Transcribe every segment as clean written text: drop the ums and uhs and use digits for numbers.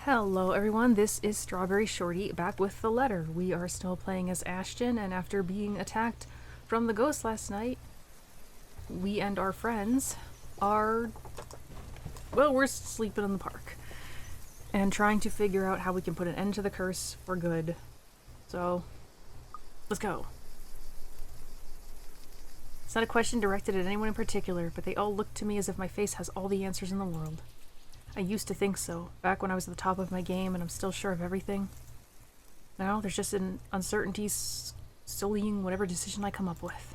Hello everyone, this is StrawberryShorty back with the letter. We are still playing as Ashton, and after being attacked from the ghost last night, we and our friends are, well, we're sleeping in the park and trying to figure out how we can put an end to the curse for good. So, let's go. It's not a question directed at anyone in particular, but they all look to me as if my face has all the answers in the world. I used to think so, back when I was at the top of my game and I'm still sure of everything. Now, there's just an uncertainty sullying whatever decision I come up with.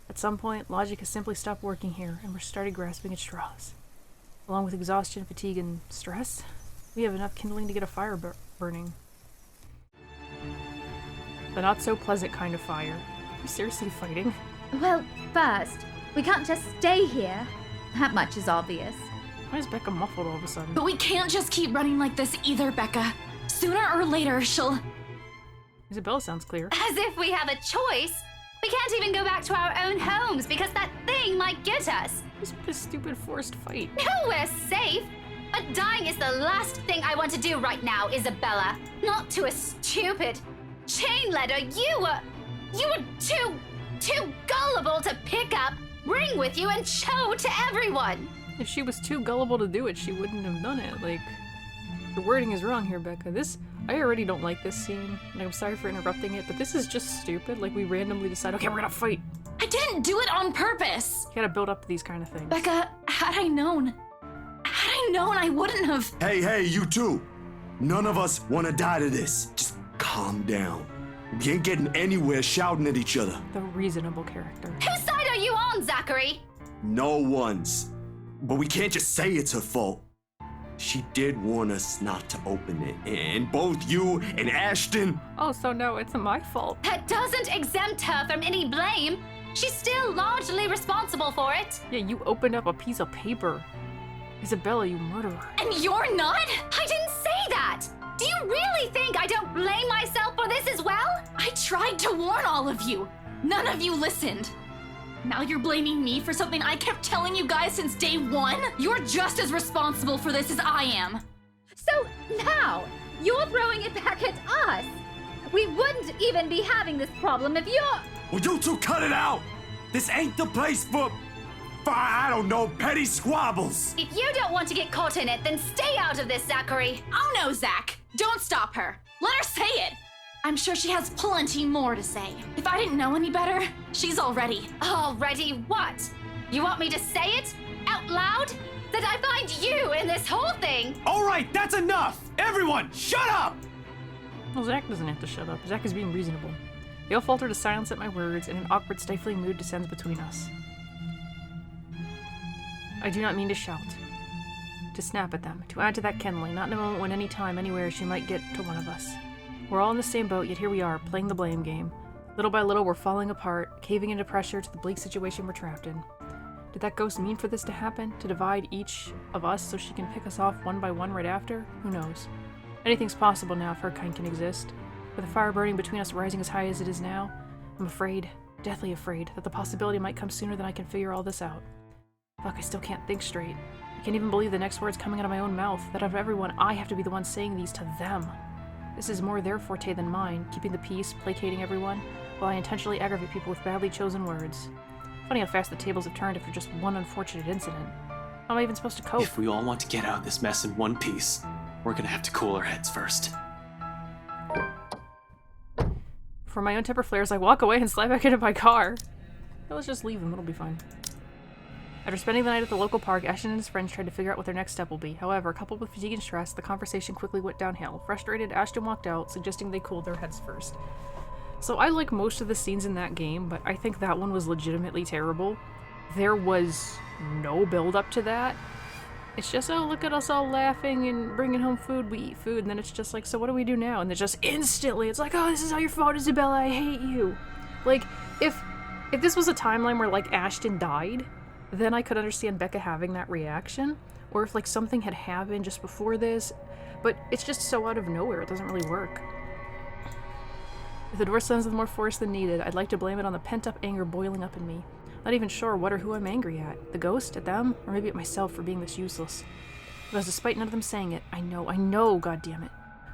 At some point, logic has simply stopped working here, and we're started grasping at straws. Along with exhaustion, fatigue, and stress, we have enough kindling to get a fire burning. The not-so-pleasant kind of fire. Are we seriously fighting? Well, first, we can't just stay here. That much is obvious. Why is Becca muffled all of a sudden? But we can't just keep running like this either, Becca. Sooner or later, she'll... Isabella sounds clear. As if we have a choice. We can't even go back to our own homes because that thing might get us. This stupid forced fight. No, we're safe. But dying is the last thing I want to do right now, Isabella. Not to a stupid chain letter. You were too gullible to pick up, bring with you, and show to everyone. If she was too gullible to do it, she wouldn't have done it. Like, your wording is wrong here, Becca. I already don't like this scene, and I'm sorry for interrupting it, but this is just stupid. Like, we randomly decide, okay, we're gonna fight. I didn't do it on purpose. You gotta build up to these kind of things. Becca, had I known, I wouldn't have... Hey, you two. None of us want to die to this. Just calm down. We ain't getting anywhere shouting at each other. The reasonable character. Whose side are you on, Zachary? No one's. But we can't just say it's her fault. She did warn us not to open it, and both you and Ashton... Oh, so no, it's my fault. That doesn't exempt her from any blame. She's still largely responsible for it. Yeah, you opened up a piece of paper. Isabella, you murderer. And you're not? I didn't say that. Do you really think I don't blame myself for this as well? I tried to warn all of you. None of you listened. Now you're blaming me for something I kept telling you guys since day one? You're just as responsible for this as I am. So now, you're throwing it back at us. We wouldn't even be having this problem if you're... Will you two cut it out? This ain't the place for I don't know, petty squabbles. If you don't want to get caught in it, then stay out of this, Zachary. Oh no, Zach. Don't stop her. Let her say it. I'm sure she has plenty more to say. If I didn't know any better, she's already. Already what? You want me to say it? Out loud? That I find you in this whole thing? All right, that's enough. Everyone, shut up. Well, Zach doesn't have to shut up. Zach is being reasonable. They all falter to silence at my words, and an awkward, stifling mood descends between us. I do not mean to shout, to snap at them, to add to that kindling, not in a moment when any time, anywhere, she might get to one of us. We're all in the same boat, yet here we are, playing the blame game. Little by little, we're falling apart, caving into pressure to the bleak situation we're trapped in. Did that ghost mean for this to happen? To divide each of us so she can pick us off one by one right after? Who knows? Anything's possible now if her kind can exist. With the fire burning between us rising as high as it is now, I'm afraid, deathly afraid, that the possibility might come sooner than I can figure all this out. Fuck, I still can't think straight. I can't even believe the next words coming out of my own mouth, that of everyone, I have to be the one saying these to them. This is more their forte than mine, keeping the peace, placating everyone, while I intentionally aggravate people with badly chosen words. Funny how fast the tables have turned after just one unfortunate incident. How am I even supposed to cope? If we all want to get out of this mess in one piece, we're gonna have to cool our heads first. For my own temper flares, I walk away and slide back into my car. Well, let's just leave them, it'll be fine. After spending the night at the local park, Ashton and his friends tried to figure out what their next step will be. However, coupled with fatigue and stress, the conversation quickly went downhill. Frustrated, Ashton walked out, suggesting they cool their heads first. So I like most of the scenes in that game, but I think that one was legitimately terrible. There was no build up to that. It's just, oh, look at us all laughing and bringing home food, we eat food, and then it's just like, so what do we do now? And then just instantly, it's like, oh, this is all your fault, Isabella, I hate you. Like, if this was a timeline where, like, Ashton died, then I could understand Becca having that reaction, or if like something had happened just before this, but it's just so out of nowhere, it doesn't really work. If the door slams with more force than needed, I'd like to blame it on the pent-up anger boiling up in me. Not even sure what or who I'm angry at. The ghost? At them? Or maybe at myself for being this useless. Because despite none of them saying it, I know, goddammit,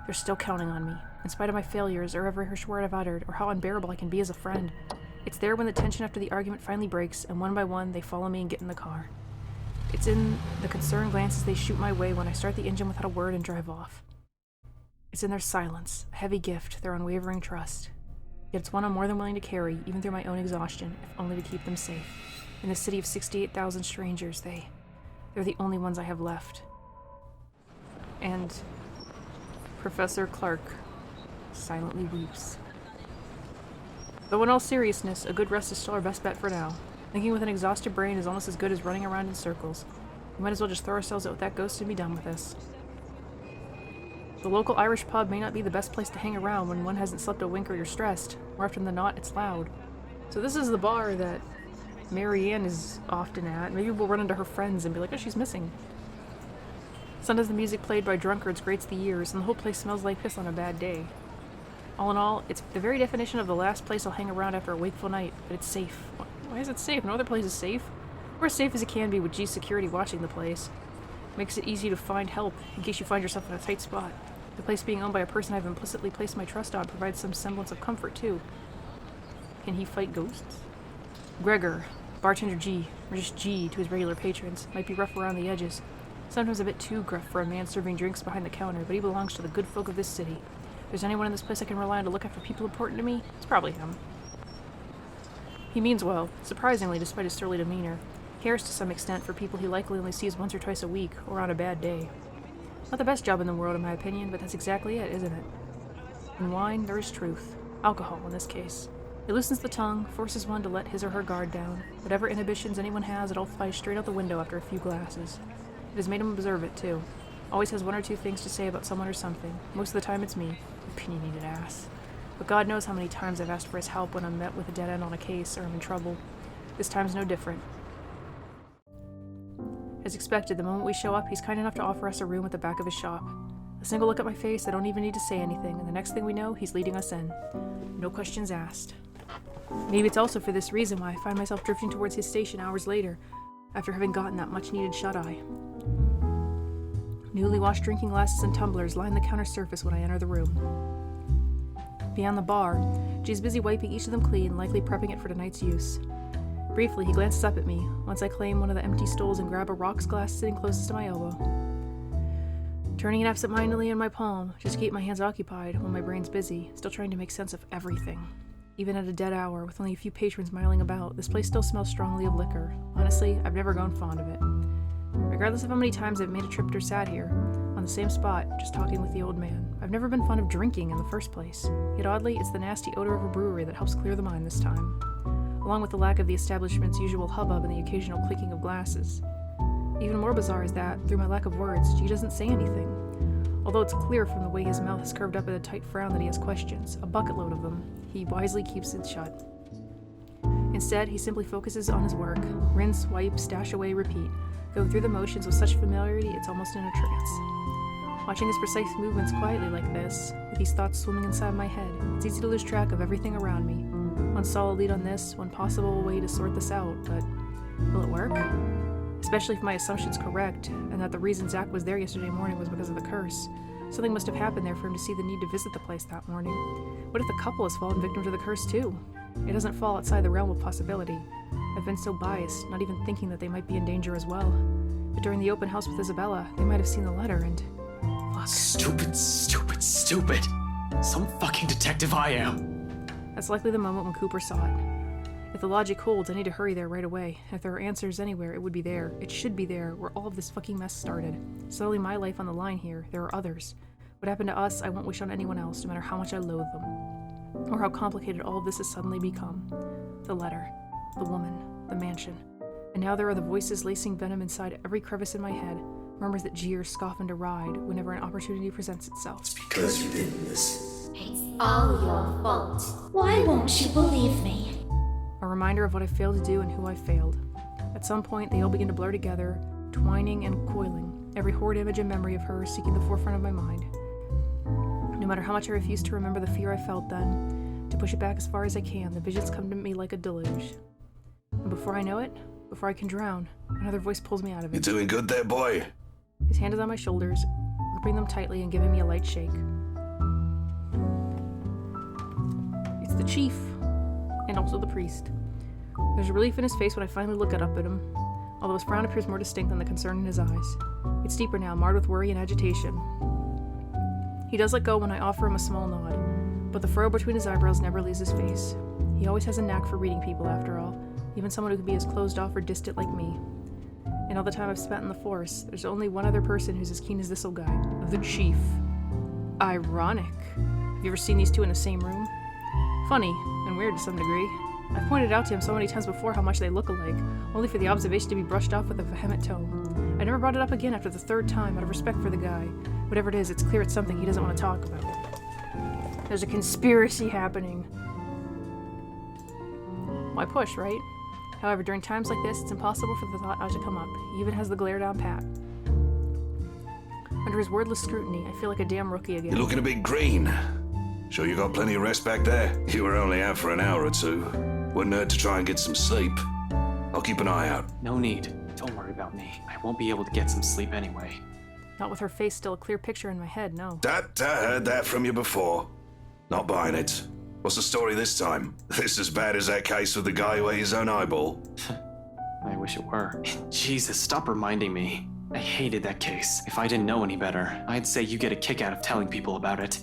they're still counting on me, in spite of my failures or every harsh word I've uttered, or how unbearable I can be as a friend. It's there when the tension after the argument finally breaks, and one by one, they follow me and get in the car. It's in the concerned glances they shoot my way when I start the engine without a word and drive off. It's in their silence, a heavy gift, their unwavering trust. Yet it's one I'm more than willing to carry, even through my own exhaustion, if only to keep them safe. In this city of 68,000 strangers, they're the only ones I have left. And Professor Clark silently weeps. Though in all seriousness, a good rest is still our best bet for now. Thinking with an exhausted brain is almost as good as running around in circles. We might as well just throw ourselves out with that ghost and be done with this. The local Irish pub may not be the best place to hang around when one hasn't slept a wink or you're stressed. More often than not, it's loud. So this is the bar that Marianne is often at. Maybe we'll run into her friends and be like, oh, she's missing. Sometimes the music played by drunkards grates the ears, and the whole place smells like piss on a bad day. All in all, it's the very definition of the last place I'll hang around after a wakeful night, but it's safe. Why is it safe? No other place is safe. We're as safe as it can be with G's security watching the place. Makes it easy to find help, in case you find yourself in a tight spot. The place being owned by a person I've implicitly placed my trust on provides some semblance of comfort, too. Can he fight ghosts? Gregor, bartender G, or just G to his regular patrons, might be rough around the edges. Sometimes a bit too gruff for a man serving drinks behind the counter, but he belongs to the good folk of this city. If there's anyone in this place I can rely on to look after people important to me, it's probably him. He means well, surprisingly, despite his surly demeanor. Cares to some extent for people he likely only sees once or twice a week, or on a bad day. Not the best job in the world, in my opinion, but that's exactly it, isn't it? In wine, there is truth. Alcohol, in this case. It loosens the tongue, forces one to let his or her guard down. Whatever inhibitions anyone has, it all flies straight out the window after a few glasses. It has made him observe it, too. Always has one or two things to say about someone or something. Most of the time it's me. Opinionated ass. But God knows how many times I've asked for his help when I'm met with a dead end on a case or I'm in trouble. This time's no different. As expected, the moment we show up, he's kind enough to offer us a room at the back of his shop. A single look at my face, I don't even need to say anything, and the next thing we know, he's leading us in. No questions asked. Maybe it's also for this reason why I find myself drifting towards his station hours later, after having gotten that much-needed shut-eye. Newly washed drinking glasses and tumblers line the counter surface when I enter the room. Beyond the bar, G's busy wiping each of them clean, likely prepping it for tonight's use. Briefly, he glances up at me, once I claim one of the empty stools and grab a rocks glass sitting closest to my elbow. Turning it absent-mindedly in my palm, just to keep my hands occupied when my brain's busy, still trying to make sense of everything. Even at a dead hour, with only a few patrons miling about, this place still smells strongly of liquor. Honestly, I've never grown fond of it. Regardless of how many times I've made a trip or sat here, on the same spot, just talking with the old man, I've never been fond of drinking in the first place. Yet oddly, it's the nasty odor of a brewery that helps clear the mind this time, along with the lack of the establishment's usual hubbub and the occasional clicking of glasses. Even more bizarre is that, through my lack of words, G doesn't say anything. Although it's clear from the way his mouth is curved up in a tight frown that he has questions, a bucket load of them, he wisely keeps it shut. Instead, he simply focuses on his work, rinse, wipe, stash away, repeat, going through the motions with such familiarity it's almost in a trance. Watching his precise movements quietly like this, with these thoughts swimming inside my head, it's easy to lose track of everything around me. One solid lead on this, one possible way to sort this out, but will it work? Especially if my assumption's correct, and that the reason Zach was there yesterday morning was because of the curse. Something must have happened there for him to see the need to visit the place that morning. What if the couple has fallen victim to the curse too? It doesn't fall outside the realm of possibility. I've been so biased, not even thinking that they might be in danger as well. But during the open house with Isabella, they might have seen the letter and... Fuck. Stupid. Some fucking detective I am. That's likely the moment when Cooper saw it. If the logic holds, I need to hurry there right away. And if there are answers anywhere, it would be there. It should be there, where all of this fucking mess started. It's not only my life on the line here, there are others. What happened to us, I won't wish on anyone else, no matter how much I loathe them. Or how complicated all of this has suddenly become. The letter, the woman, the mansion. And now there are the voices lacing venom inside every crevice in my head. Murmurs that jeer, scoff, and deride whenever an opportunity presents itself. It's because you did this. It's all your fault. Why won't you believe me? A reminder of what I failed to do and who I failed. At some point, they all begin to blur together, twining and coiling, every horrid image and memory of her seeking the forefront of my mind. No matter how much I refuse to remember the fear I felt then, to push it back as far as I can, the visions come to me like a deluge. And before I know it, before I can drown, another voice pulls me out of it. You doing good there, boy? His hand is on my shoulders, gripping them tightly and giving me a light shake. It's the chief, and also the priest. There's a relief in his face when I finally look up at him, although his frown appears more distinct than the concern in his eyes. It's deeper now, marred with worry and agitation. He does let go when I offer him a small nod, but the furrow between his eyebrows never leaves his face. He always has a knack for reading people, after all, even someone who can be as closed off or distant like me. In all the time I've spent in the force, there's only one other person who's as keen as this old guy. The chief. Ironic. Have you ever seen these two in the same room? Funny, and weird to some degree. I've pointed out to him so many times before how much they look alike, only for the observation to be brushed off with a vehement tone. I never brought it up again after the third time, out of respect for the guy. Whatever it is, it's clear it's something he doesn't want to talk about. There's a conspiracy happening. Why push, right? However, during times like this, it's impossible for the thought not to come up. He even has the glare down pat. Under his wordless scrutiny, I feel like a damn rookie again. You're looking a bit green. Sure you got plenty of rest back there? You were only out for an hour or two. Wouldn't hurt to try and get some sleep. I'll keep an eye out. No need. Don't worry about me. I won't be able to get some sleep anyway. Not with her face still a clear picture in my head, no. I heard that from you before. Not buying it. What's the story this time? This as bad as that case with the guy who ate his own eyeball? I wish it were. Jesus, stop reminding me. I hated that case. If I didn't know any better, I'd say you get a kick out of telling people about it.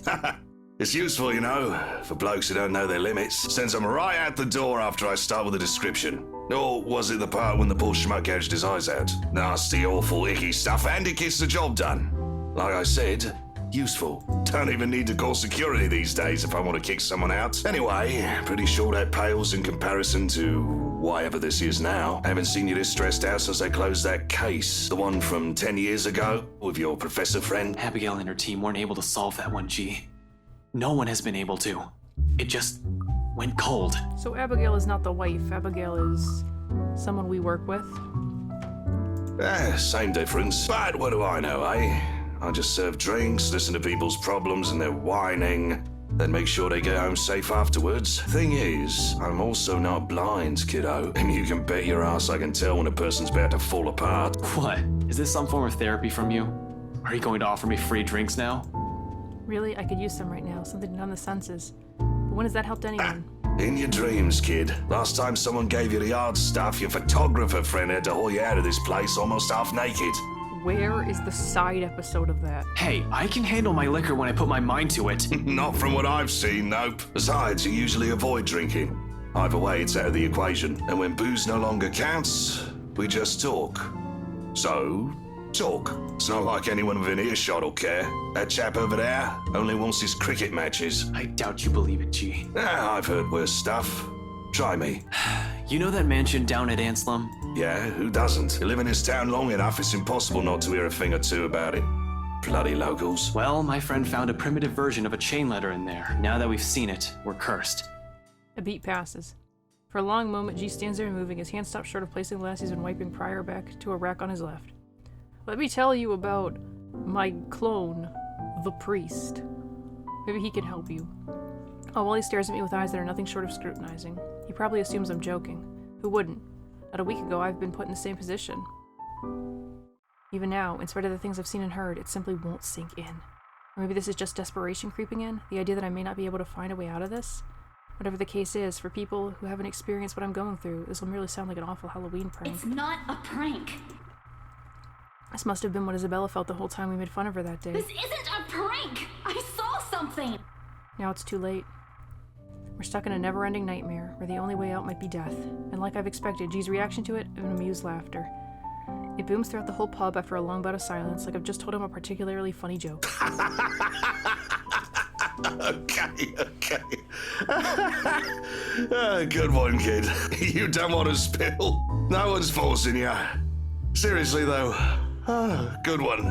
It's useful, you know, for blokes who don't know their limits. Sends them right out the door after I start with a description. Or was it the part when the poor schmuck gouged his eyes out? Nasty, awful, icky stuff, and it gets the job done. Like I said, useful. Don't even need to call security these days if I want to kick someone out. Anyway, pretty sure that pales in comparison to whatever this is now. I haven't seen you this stressed out since they closed that case. The one from 10 years ago with your professor friend. Abigail and her team weren't able to solve that one, G. No one has been able to. It just went cold. So Abigail is not the wife. Abigail is someone we work with. Same difference. But what do I know, eh? I just serve drinks, listen to people's problems and their whining, then make sure they get home safe afterwards. Thing is, I'm also not blind, kiddo. And you can bet your ass I can tell when a person's about to fall apart. What? Is this some form of therapy from you? Are you going to offer me free drinks now? Really, I could use some right now, something to numb the senses. But when has that helped anyone? In your dreams, kid. Last time someone gave you the hard stuff, your photographer friend had to haul you out of this place almost half naked. Where is the side episode of that? Hey, I can handle my liquor when I put my mind to it. Not from what I've seen, nope. Besides, you usually avoid drinking. Either way, it's out of the equation. And when booze no longer counts, we just talk. So, talk. It's not like anyone within earshot will care. That chap over there only wants his cricket matches. I doubt you believe it, G. I've heard worse stuff. Try me. You know that mansion down at Anslum? Yeah, who doesn't? You live in this town long enough, it's impossible not to hear a thing or two about it. Bloody locals. Well, my friend found a primitive version of a chain letter in there. Now that we've seen it, we're cursed. A beat passes. For a long moment, G stands there moving, his hand stops short of placing the glass he's been wiping prior back to a rack on his left. Let me tell you about my clone, the priest. Maybe he can help you. Oh, while he stares at me with eyes that are nothing short of scrutinizing. He probably assumes I'm joking. Who wouldn't? Not a week ago, I've been put in the same position. Even now, in spite of the things I've seen and heard, it simply won't sink in. Or maybe this is just desperation creeping in, the idea that I may not be able to find a way out of this. Whatever the case is, for people who haven't experienced what I'm going through, this will merely sound like an awful Halloween prank. It's not a prank. This must have been what Isabella felt the whole time we made fun of her that day. This isn't a prank! I saw something! Now it's too late. We're stuck in a never-ending nightmare, where the only way out might be death. And like I've expected, G's reaction to it, an amused laughter. It booms throughout the whole pub after a long bout of silence, like I've just told him a particularly funny joke. Okay. Good one, kid. You don't want to spill. No one's forcing you. Seriously, though. Good one.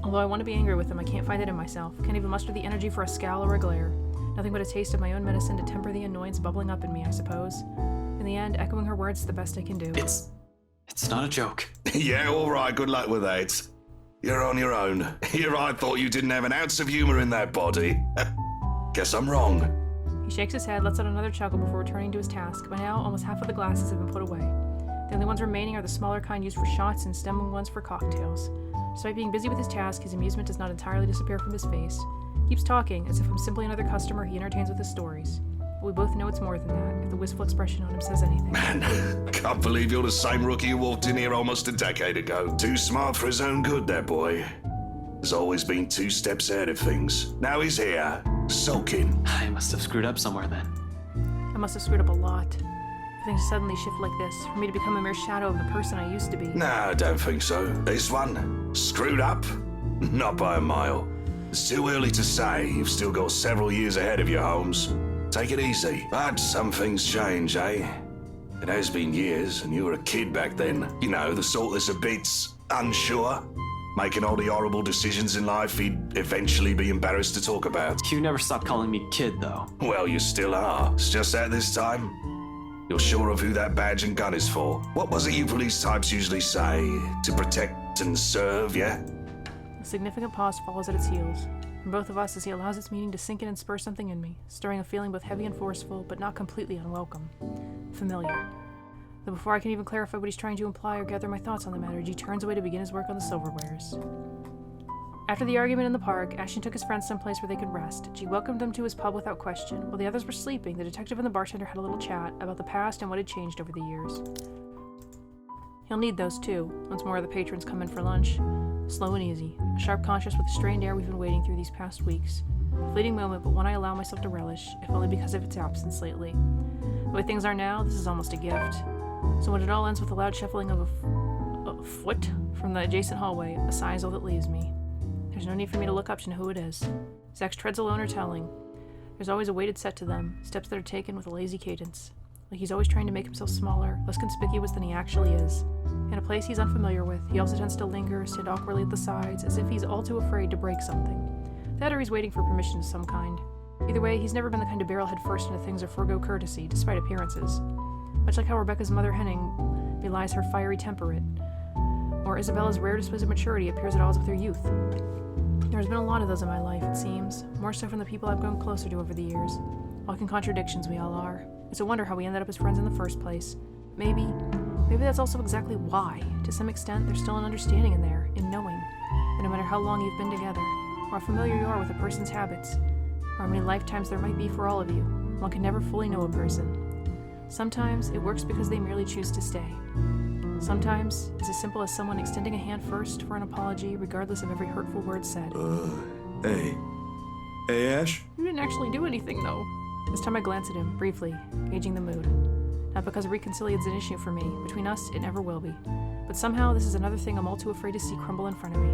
Although I want to be angry with him, I can't find it in myself. Can't even muster the energy for a scowl or a glare. Nothing but a taste of my own medicine to temper the annoyance bubbling up in me, I suppose. In the end, echoing her words is the best I can do. It's not a joke. Yeah, all right. Good luck with that. You're on your own. Here I thought you didn't have an ounce of humor in that body. Guess I'm wrong. He shakes his head, lets out another chuckle before returning to his task. By now, almost half of the glasses have been put away. The only ones remaining are the smaller kind used for shots and stemming ones for cocktails. Despite being busy with his task, his amusement does not entirely disappear from his face. He keeps talking, as if I'm simply another customer he entertains with his stories. But we both know it's more than that, if the wistful expression on him says anything. Man, can't believe you're the same rookie who walked in here almost a decade ago. Too smart for his own good, that boy. Has always been 2 steps ahead of things. Now he's here, sulking. I must have screwed up somewhere then. I must have screwed up a lot. For things to suddenly shift like this, for me to become a mere shadow of the person I used to be. Nah, I don't think so. This one, screwed up? Not by a mile. It's too early to say. You've still got several years ahead of you, Holmes. Take it easy. But some things change, eh? It has been years, and you were a kid back then. You know, the sort that's a bit unsure. Making all the horrible decisions in life he'd eventually be embarrassed to talk about. You never stopped calling me kid, though. Well, you still are. It's just that this time, you're sure of who that badge and gun is for. What was it you police types usually say? To protect and serve, yeah? A significant pause follows at its heels, from both of us as he allows its meaning to sink in and spur something in me, stirring a feeling both heavy and forceful, but not completely unwelcome. Familiar. Though before I can even clarify what he's trying to imply or gather my thoughts on the matter, G turns away to begin his work on the silverwares. After the argument in the park, Ashton took his friends someplace where they could rest. G welcomed them to his pub without question. While the others were sleeping, the detective and the bartender had a little chat about the past and what had changed over the years. He'll need those too, once more of the patrons come in for lunch. Slow and easy, a sharp contrast with the strained air we've been waiting through these past weeks. A fleeting moment, but one I allow myself to relish, if only because of its absence lately. The way things are now, this is almost a gift. So when it all ends with the loud shuffling of a foot from the adjacent hallway, a sigh is all that leaves me. There's no need for me to look up to know who it is. Zach's treads alone are telling. There's always a weighted set to them, steps that are taken with a lazy cadence. Like he's always trying to make himself smaller, less conspicuous than he actually is. In a place he's unfamiliar with, he also tends to linger, stand awkwardly at the sides, as if he's all too afraid to break something. That or he's waiting for permission of some kind. Either way, he's never been the kind to barrel head first into things or forego courtesy, despite appearances. Much like how Rebecca's mother Henning belies her fiery temperament, or Isabella's rare displays of maturity appears at odds with her youth. There's been a lot of those in my life, it seems, more so from the people I've grown closer to over the years. Walking contradictions we all are. It's a wonder how we ended up as friends in the first place. Maybe that's also exactly why. To some extent, there's still an understanding in there, in knowing, that no matter how long you've been together, or how familiar you are with a person's habits, or how many lifetimes there might be for all of you, one can never fully know a person. Sometimes it works because they merely choose to stay. Sometimes it's as simple as someone extending a hand first for an apology, regardless of every hurtful word said. Hey, Ash? You didn't actually do anything, though. This time I glance at him, briefly, gauging the mood. Not because reconciliation's an issue for me. Between us, it never will be. But somehow, this is another thing I'm all too afraid to see crumble in front of me.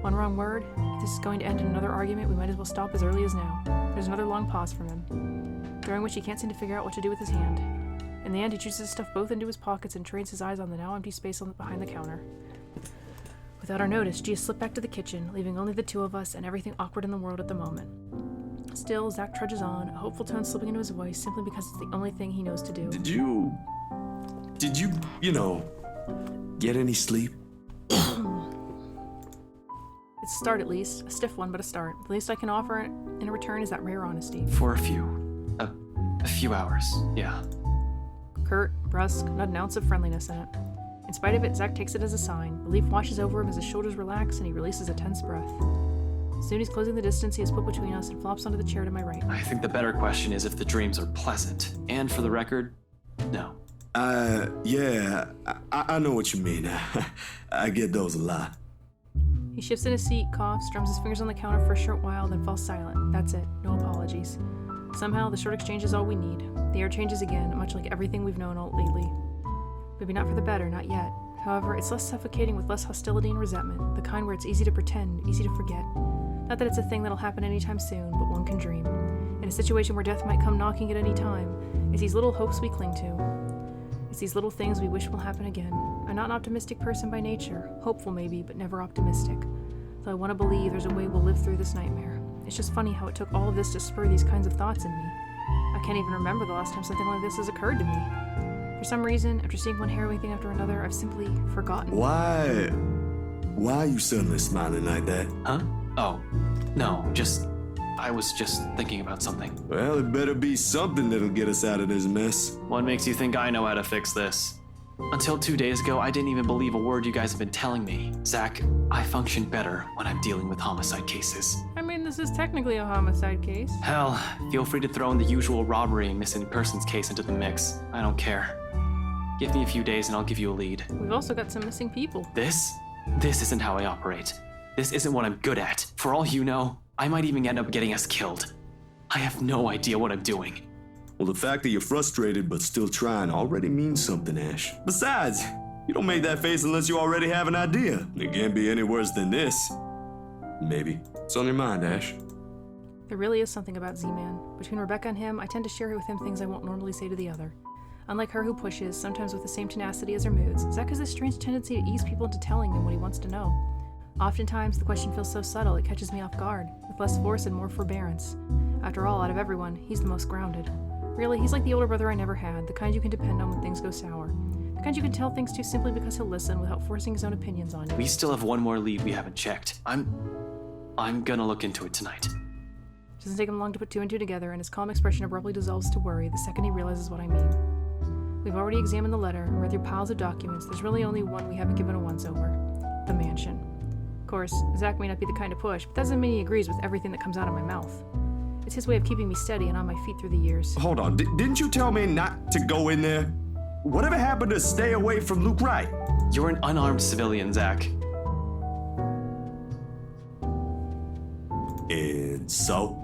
One wrong word, if this is going to end in another argument, we might as well stop as early as now. There's another long pause from him, during which he can't seem to figure out what to do with his hand. In the end, he chooses to stuff both into his pockets and trains his eyes on the now empty space behind the counter. Without our notice, G has slipped back to the kitchen, leaving only the two of us and everything awkward in the world at the moment. Still, Zach trudges on, a hopeful tone slipping into his voice simply because it's the only thing he knows to do. Did you, get any sleep? It's a start at least, a stiff one, but a start. The least I can offer in return is that rare honesty. For a few hours, yeah. Curt, brusque, not an ounce of friendliness in it. In spite of it, Zach takes it as a sign. Relief washes over him as his shoulders relax and he releases a tense breath. Soon he's closing the distance he has put between us and flops onto the chair to my right. I think the better question is if the dreams are pleasant. And for the record, no. Yeah, I know what you mean. I get those a lot. He shifts in his seat, coughs, drums his fingers on the counter for a short while, then falls silent. That's it. No apologies. Somehow, the short exchange is all we need. The air changes again, much like everything we've known all lately. Maybe not for the better, not yet. However, it's less suffocating with less hostility and resentment, the kind where it's easy to pretend, easy to forget. Not that it's a thing that'll happen anytime soon, but one can dream. In a situation where death might come knocking at any time, it's these little hopes we cling to. It's these little things we wish will happen again. I'm not an optimistic person by nature, hopeful maybe, but never optimistic. Though I want to believe there's a way we'll live through this nightmare. It's just funny how it took all of this to spur these kinds of thoughts in me. I can't even remember the last time something like this has occurred to me. For some reason, after seeing one harrowing thing after another, I've simply forgotten. Why are you suddenly smiling like that? Huh? Oh, no, I was just thinking about something. Well, it better be something that'll get us out of this mess. What makes you think I know how to fix this? Until 2 days ago, I didn't even believe a word you guys have been telling me. Zach, I function better when I'm dealing with homicide cases. I mean, this is technically a homicide case. Hell, feel free to throw in the usual robbery and missing persons case into the mix. I don't care. Give me a few days and I'll give you a lead. We've also got some missing people. This isn't how I operate. This isn't what I'm good at. For all you know, I might even end up getting us killed. I have no idea what I'm doing. Well, the fact that you're frustrated but still trying already means something, Ash. Besides, you don't make that face unless you already have an idea. It can't be any worse than this. Maybe. What's on your mind, Ash? There really is something about Z-Man. Between Rebecca and him, I tend to share with him things I won't normally say to the other. Unlike her who pushes, sometimes with the same tenacity as her moods, Zach has this strange tendency to ease people into telling him what he wants to know. Oftentimes, the question feels so subtle it catches me off guard, with less force and more forbearance. After all, out of everyone, he's the most grounded. Really, he's like the older brother I never had, the kind you can depend on when things go sour. The kind you can tell things to simply because he'll listen without forcing his own opinions on you. We still have one more lead we haven't checked. I'm gonna look into it tonight. Doesn't take him long to put two and two together, and his calm expression abruptly dissolves to worry the second he realizes what I mean. We've already examined the letter, read through piles of documents. There's really only one we haven't given a once-over. The mansion. Of course, Zach may not be the kind to push, but that doesn't mean he agrees with everything that comes out of my mouth. It's his way of keeping me steady and on my feet through the years. Hold on, didn't you tell me not to go in there? Whatever happened to stay away from Luke Wright? You're an unarmed civilian, Zach. And so?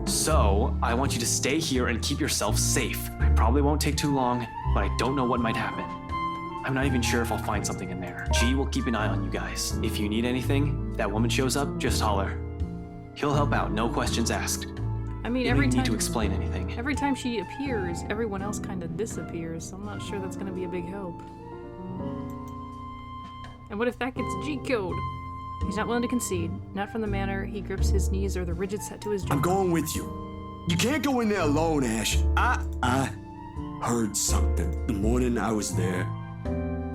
So, I want you to stay here and keep yourself safe. I probably won't take too long, but I don't know what might happen. I'm not even sure if I'll find something in there. G will keep an eye on you guys. If you need anything, if that woman shows up, just holler. He'll help out, no questions asked. I mean, You every don't time need to explain anything. every time she appears, everyone else kind of disappears, so I'm not sure that's going to be a big help. And what if that gets G-code? He's not willing to concede, not from the manner he grips his knees or the rigid set to his jaw. I'm going with you. You can't go in there alone, Ash. I heard something. The morning I was there,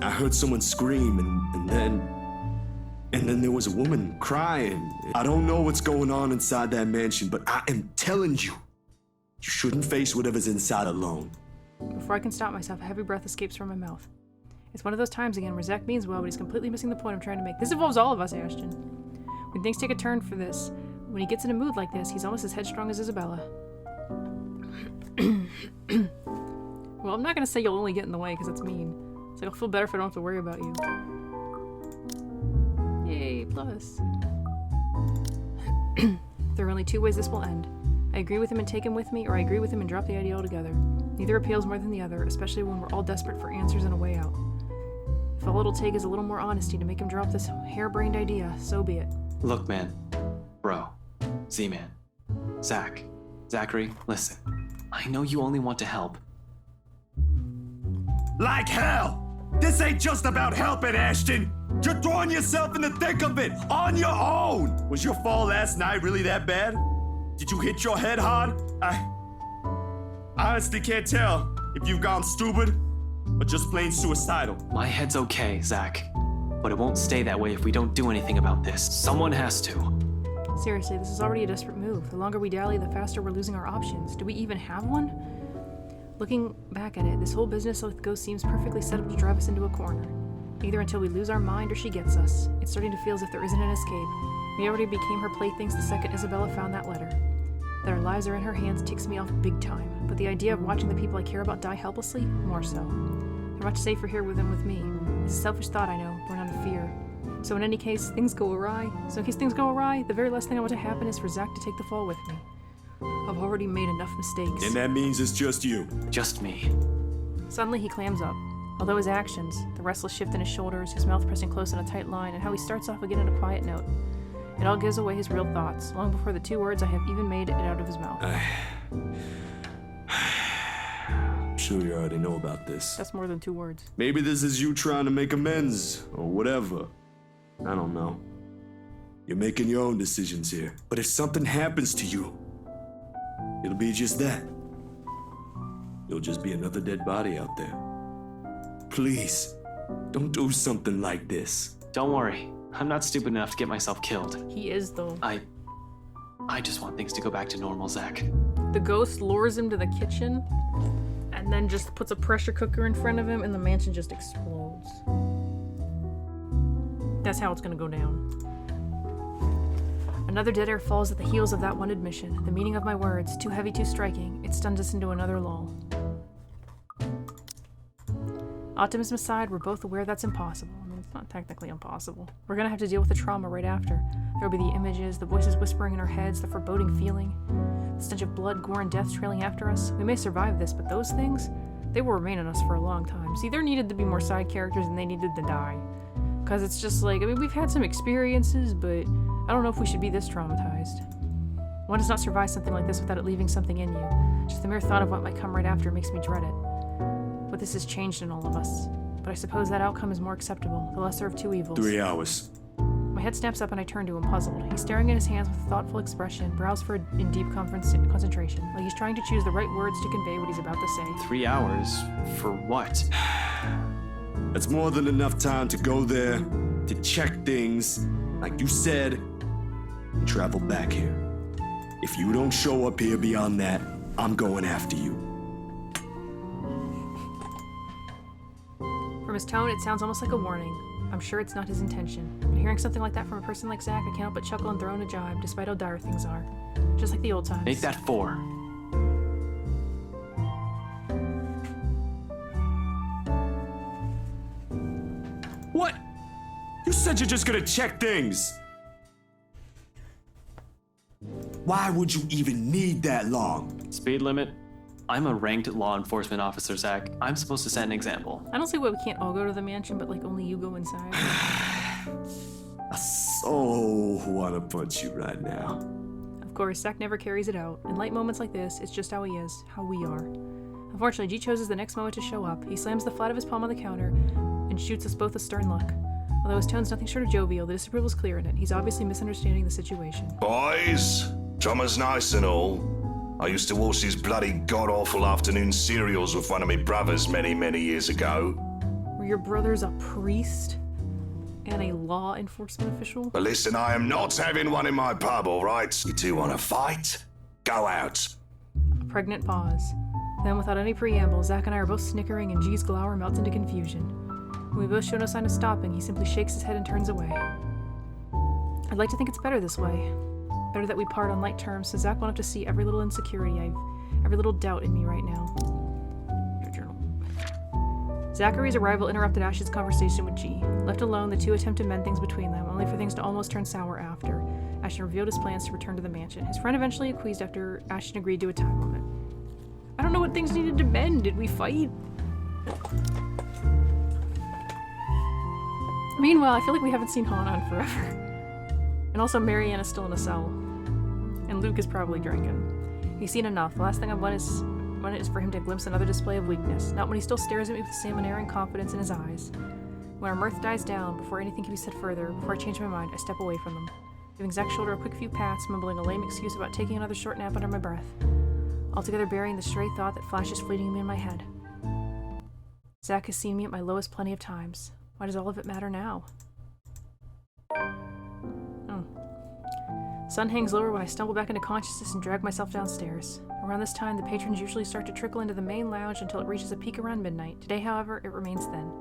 I heard someone scream, and then there was a woman crying. I don't know what's going on inside that mansion, but I am telling you, you shouldn't face whatever's inside alone. Before I can stop myself, a heavy breath escapes from my mouth. It's one of those times again where Zach means well, but he's completely missing the point I'm trying to make. This involves all of us, Ashton. When things take a turn for this, when he gets in a mood like this, he's almost as headstrong as Isabella. Well, I'm not going to say you'll only get in the way, because that's mean. It's like, I'll feel better if I don't have to worry about you. Yay, plus. There are only two ways this will end. I agree with him and take him with me, or I agree with him and drop the idea altogether. Neither appeals more than the other, especially when we're all desperate for answers and a way out. If all it'll take is a little more honesty to make him drop this harebrained idea, so be it. Look, man. Bro. Z-Man. Zach. Zachary, listen. I know you only want to help. Like hell! This ain't just about helping, Ashton! You're throwing yourself in the thick of it, on your own! Was your fall last night really that bad? Did you hit your head hard? I honestly can't tell if you've gone stupid or just plain suicidal. My head's okay, Zach. But it won't stay that way if we don't do anything about this. Someone has to. Seriously, this is already a desperate move. The longer we dally, the faster we're losing our options. Do we even have one? Looking back at it, this whole business with Ghost seems perfectly set up to drive us into a corner. Either until we lose our mind or she gets us. It's starting to feel as if there isn't an escape. We already became her playthings the second Isabella found that letter. That our lives are in her hands ticks me off big time, but the idea of watching the people I care about die helplessly, more so. They're much safer here with them with me. It's a selfish thought, I know, born out of fear. So in any case, things go awry. The very last thing I want to happen is for Zach to take the fall with me. I've already made enough mistakes. And that means it's just you. Just me. Suddenly he clams up. Although his actions, the restless shift in his shoulders, his mouth pressing close in a tight line, and how he starts off again in a quiet note, it all gives away his real thoughts, long before the two words I have even made it out of his mouth. I'm sure you already know about this. That's more than two words. Maybe this is you trying to make amends, or whatever. I don't know. You're making your own decisions here. But if something happens to you, it'll be just that. You'll just be another dead body out there. Please, don't do something like this. Don't worry. I'm not stupid enough to get myself killed. He is, though. I just want things to go back to normal, Zach. The ghost lures him to the kitchen. and then just puts a pressure cooker in front of him, and the mansion just explodes. That's how it's gonna go down. Another dead air falls at the heels of that one admission. The meaning of my words, too heavy, too striking, it stunned us into another lull. Optimism aside, we're both aware that's impossible. I mean, it's not technically impossible. We're gonna have to deal with the trauma right after. There'll be the images, the voices whispering in our heads, the foreboding feeling, the stench of blood, gore, and death trailing after us. We may survive this, but those things, they will remain in us for a long time. See, there needed to be more side characters and they needed to die. Because it's just like, I mean, we've had some experiences, but I don't know if we should be this traumatized. One does not survive something like this without it leaving something in you. Just the mere thought of what might come right after makes me dread it. But this has changed in all of us. But I suppose that outcome is more acceptable, the lesser of two evils. 3 hours. My head snaps up and I turn to him, puzzled. He's staring at his hands with a thoughtful expression, brows furrowed in deep concentration, like he's trying to choose the right words to convey what he's about to say. 3 hours? For what? That's more than enough time to go there, to check things, like you said, and travel back here. If you don't show up here beyond that, I'm going after you. From his tone, it sounds almost like a warning. I'm sure it's not his intention. But hearing something like that from a person like Zach, I can't help but chuckle and throw in a jibe, despite how dire things are. Just like the old times. Make that 4. What? You said you're just gonna check things. Why would you even need that long? Speed limit? I'm a ranked law enforcement officer, Zach. I'm supposed to set an example. I don't see why we can't all go to the mansion, but like only you go inside. I so wanna punch you right now. Of course, Zach never carries it out. In light moments like this, it's just how he is, how we are. Unfortunately, G chooses the next moment to show up. He slams the flat of his palm on the counter and shoots us both a stern look. Although his tone's nothing short of jovial, the disapproval is clear in it. He's obviously misunderstanding the situation. Boys, drummer's nice and all. I used to watch these bloody god-awful afternoon serials with one of my brothers many, many years ago. Were your brothers a priest and a law enforcement official? But listen, I am not having one in my pub, all right? You two want to fight? Go out. A pregnant pause. Then, without any preamble, Zach and I are both snickering and G's glower melts into confusion. When we both show no sign of stopping, he simply shakes his head and turns away. I'd like to think it's better this way. Better that we part on light terms, so Zach won't have to see every little insecurity, every little doubt in me right now. Your journal. Zachary's arrival interrupted Ash's conversation with G. Left alone, the two attempt to mend things between them, only for things to almost turn sour after. Ashton revealed his plans to return to the mansion. His friend eventually acquiesced after Ashton agreed to a time limit. I don't know what things needed to mend. Did we fight? Meanwhile, I feel like we haven't seen Han on forever. And also, Marianne is still in a cell. And Luke is probably drinking. He's seen enough. The last thing I want is for him to glimpse another display of weakness. Not when he still stares at me with the same unerring confidence in his eyes. When our mirth dies down, before anything can be said further, before I change my mind, I step away from them. Giving Zach's shoulder a quick few pats, mumbling a lame excuse about taking another short nap under my breath. Altogether burying the stray thought that flashes fleetingly in my head. Zach has seen me at my lowest plenty of times. Why does all of it matter now? Sun hangs lower when I stumble back into consciousness and drag myself downstairs. Around this time, the patrons usually start to trickle into the main lounge until it reaches a peak around midnight. Today, however, it remains thin.